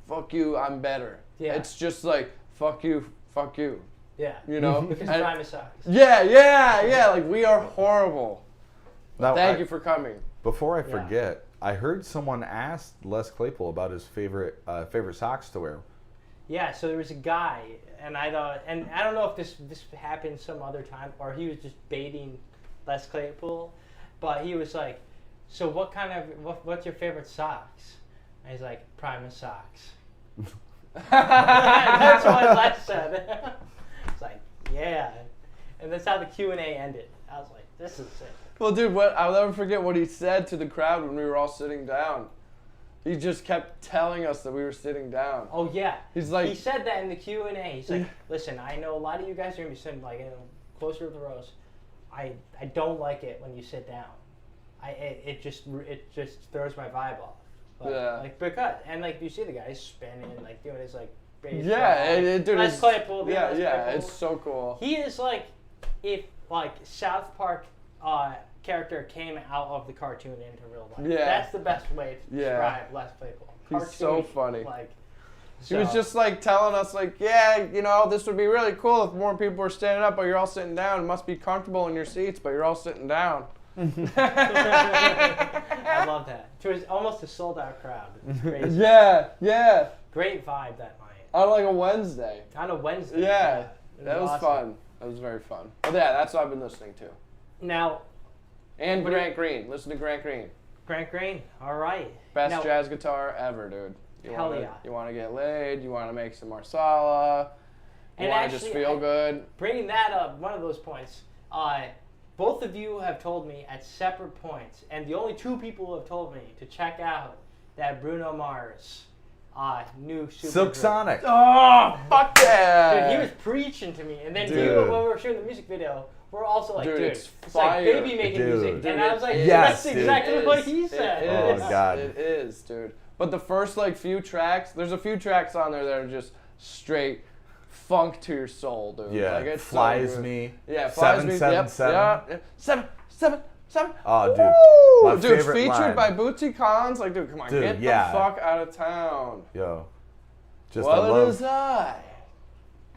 fuck you, I'm better. Yeah. It's just like fuck you. Yeah. You know? Because Primus sucks. Yeah. Like we are horrible. Now, Thank you for coming. Before I forget, I heard someone ask Les Claypool about his favorite socks to wear. Yeah, so there was a guy, and I don't know if this happened some other time or he was just baiting Les Claypool, but he was like, "So what's your favorite socks?" And he's like, "Primus socks." That's what Les said. It's like, yeah, and that's how the Q&A ended. I was like, this is sick. Well, dude, I'll never forget what he said to the crowd when we were all sitting down. He just kept telling us that we were sitting down. Oh yeah. He's like, he said that in the Q&A. He's like, listen, I know a lot of you guys are gonna be sitting like closer to the rows. I don't like it when you sit down. It just throws my vibe off. Like because like you see the guy spinning and like doing his like bass. Dude, Les Claypool. It's so cool. He is like if like South Park character came out of the cartoon into real life. Yeah. That's the best way to describe Les Claypool. He's so funny. Like, he was just like telling us like, this would be really cool if more people were standing up, but you're all sitting down. It must be comfortable in your seats, but you're all sitting down. I love that. It was almost a sold out crowd. It's crazy. Yeah. Great vibe that night. On like a Wednesday. On a Wednesday. Yeah. That was awesome. fun. That was very fun. But yeah, that's what I've been listening to. Now. And Grant Green. Listen to Grant Green. Grant Green. All right. Best jazz guitar ever, dude. Yeah. You want to get laid. You want to make some marsala. You want to just feel good. Bringing that up, one of those points. Both of you have told me at separate points, and the only two people who have told me to check out that Bruno Mars new super Silk group. Sonic. Oh, fuck yeah! Dude, he was preaching to me, and then you, when we were shooting the music video, we're also like, dude, it's fire. like baby making music, Dude, and I was like, yes, that's exactly what he said. Oh God, it is, dude. But the first few tracks, there's a few tracks on there that are just straight funk to your soul, dude. Yeah, like, it's Flies so Me. Yeah, Flies Me. 777. 777. Oh, dude. Woo! My dude, favorite featured line. by Bootsy Collins. Like, dude, come on, get the fuck out of town. Yo, just well, it is I.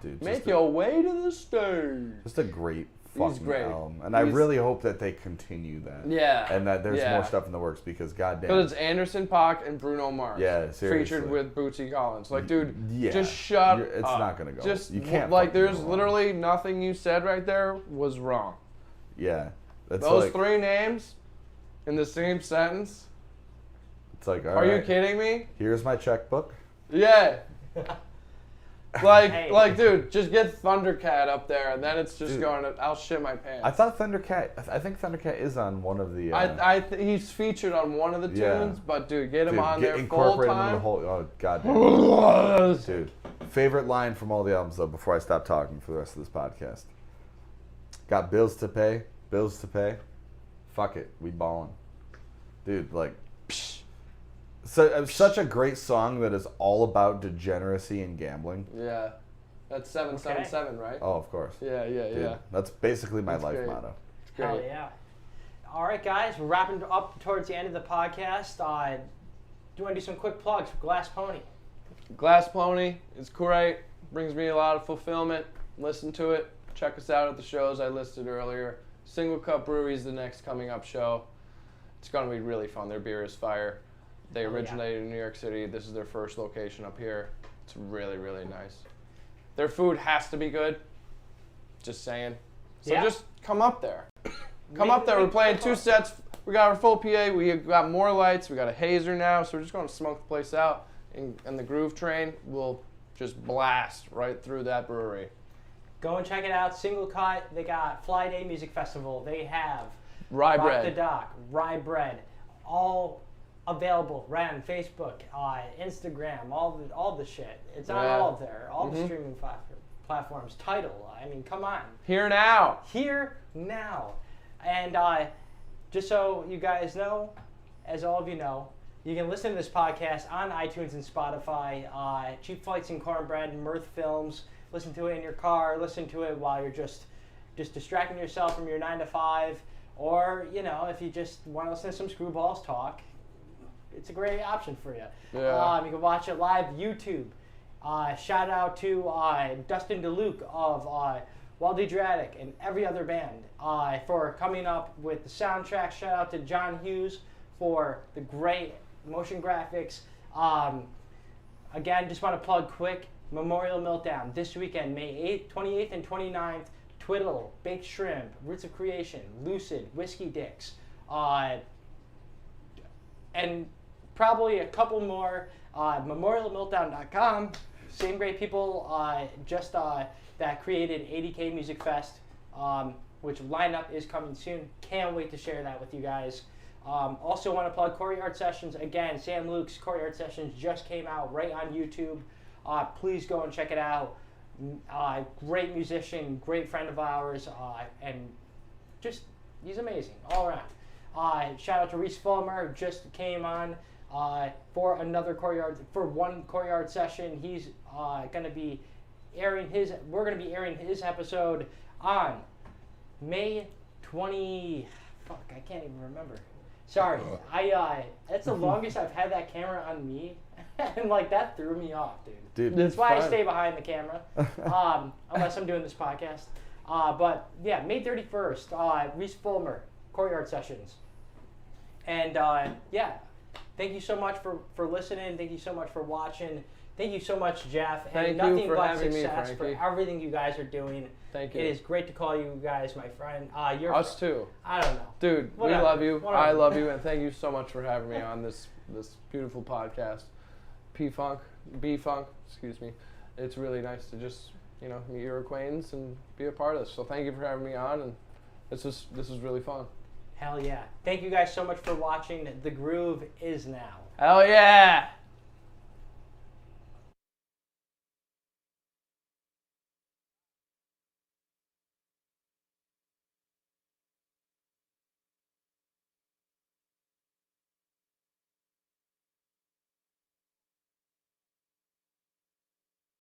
Dude, make your way to the stage. Just a great fucking album, and I He's really hope that they continue that. Yeah. And that there's more stuff in the works because goddamn. Because it's Anderson .Paak and Bruno Mars. Yeah, seriously. Featured with Bootsy Collins. Like, dude, yeah. just shut It's up. not gonna go. Just you can't. Like, there's literally nothing you said right there was wrong. Yeah. That's those three names in the same sentence. It's like, all Are right, you kidding me? Here's my checkbook. Yeah. Like, dude, just get Thundercat up there, and then it's just I'll shit my pants. I thought Thundercat. I think Thundercat is on one of the. He's featured on one of the tunes, but dude, get him on there full incorporate him time. in the whole. Oh goddamn. Dude, favorite line from all the albums though. Before I stop talking for the rest of this podcast. Got bills to pay. Bills to pay. Fuck it, we ballin'. Dude, like, so such a great song that is all about degeneracy and gambling. Yeah, that's 777, right? Oh, of course. Yeah. Dude, that's basically my life motto. Hell yeah. All right, guys, we're wrapping up towards the end of the podcast. Do you want to do some quick plugs for Glass Pony? Glass Pony is great. Brings me a lot of fulfillment. Listen to it. Check us out at the shows I listed earlier. Single Cup Brewery is the next coming up show. It's going to be really fun. Their beer is fire. They originated in New York City. This is their first location up here. It's really, really nice. Their food has to be good. Just saying. So just come up there. Come up there. We're playing 2 sets. We got our full PA. We got more lights. We got a hazer now. So we're just going to smoke the place out. And the Groove Train will just blast right through that brewery. Go and check it out. Single Cut. They got Fly Day Music Festival. They have Rye Rock Bread. the Dock, Rye Bread, all available right on Facebook, Instagram, all the shit. It's on all of there, all the streaming platforms. Tidal. I mean, come on. Here now. Here now. And just so you guys know, as all of you know, you can listen to this podcast on iTunes and Spotify. Cheap Flights and Cornbread, Mirth Films. Listen to it in your car. Listen to it while you're just distracting yourself from your 9 to 5. Or, you know, if you just want to listen to some screwballs talk, it's a great option for you. Yeah. You can watch it live YouTube. Shout out to Dustin DeLuke of Wild Adriatic and every other band for coming up with the soundtrack. Shout out to John Hughes for the great motion graphics. Again, just want to plug quick. Memorial Meltdown this weekend, May 8th, 28th, and 29th. Twiddle, Baked Shrimp, Roots of Creation, Lucid, Whiskey Dicks, and probably a couple more. MemorialMeltdown.com. Same great people that created 80K Music Fest, which lineup is coming soon. Can't wait to share that with you guys. Also want to plug Courtyard Sessions. Again, Sam Luke's Courtyard Sessions just came out right on YouTube. Please go and check it out. Great musician, great friend of ours, and just, he's amazing all around. Shout out to Reese Fulmer, just came on for one Courtyard session. He's going to be we're going to be airing his episode on May 20, I can't even remember. Sorry, that's the longest I've had that camera on me. And like that threw me off, dude. That's why I stay behind the camera, unless I'm doing this podcast. But yeah, May 31st, Reese Fulmer, Courtyard Sessions. And yeah, thank you so much for listening. Thank you so much for watching. Thank you so much, Jeff. Thank and you for but having success me, for Frankie. everything you guys are doing. Thank you. It is great to call you guys my friend. Us too. I don't know. Dude, Whatever. we love you. Whatever. I love you, and thank you so much for having me on this beautiful podcast. B-Funk, excuse me. It's really nice to just, meet your acquaintance and be a part of this. So thank you for having me on, and this was really fun. Hell yeah. Thank you guys so much for watching. The Groove is now. Hell yeah!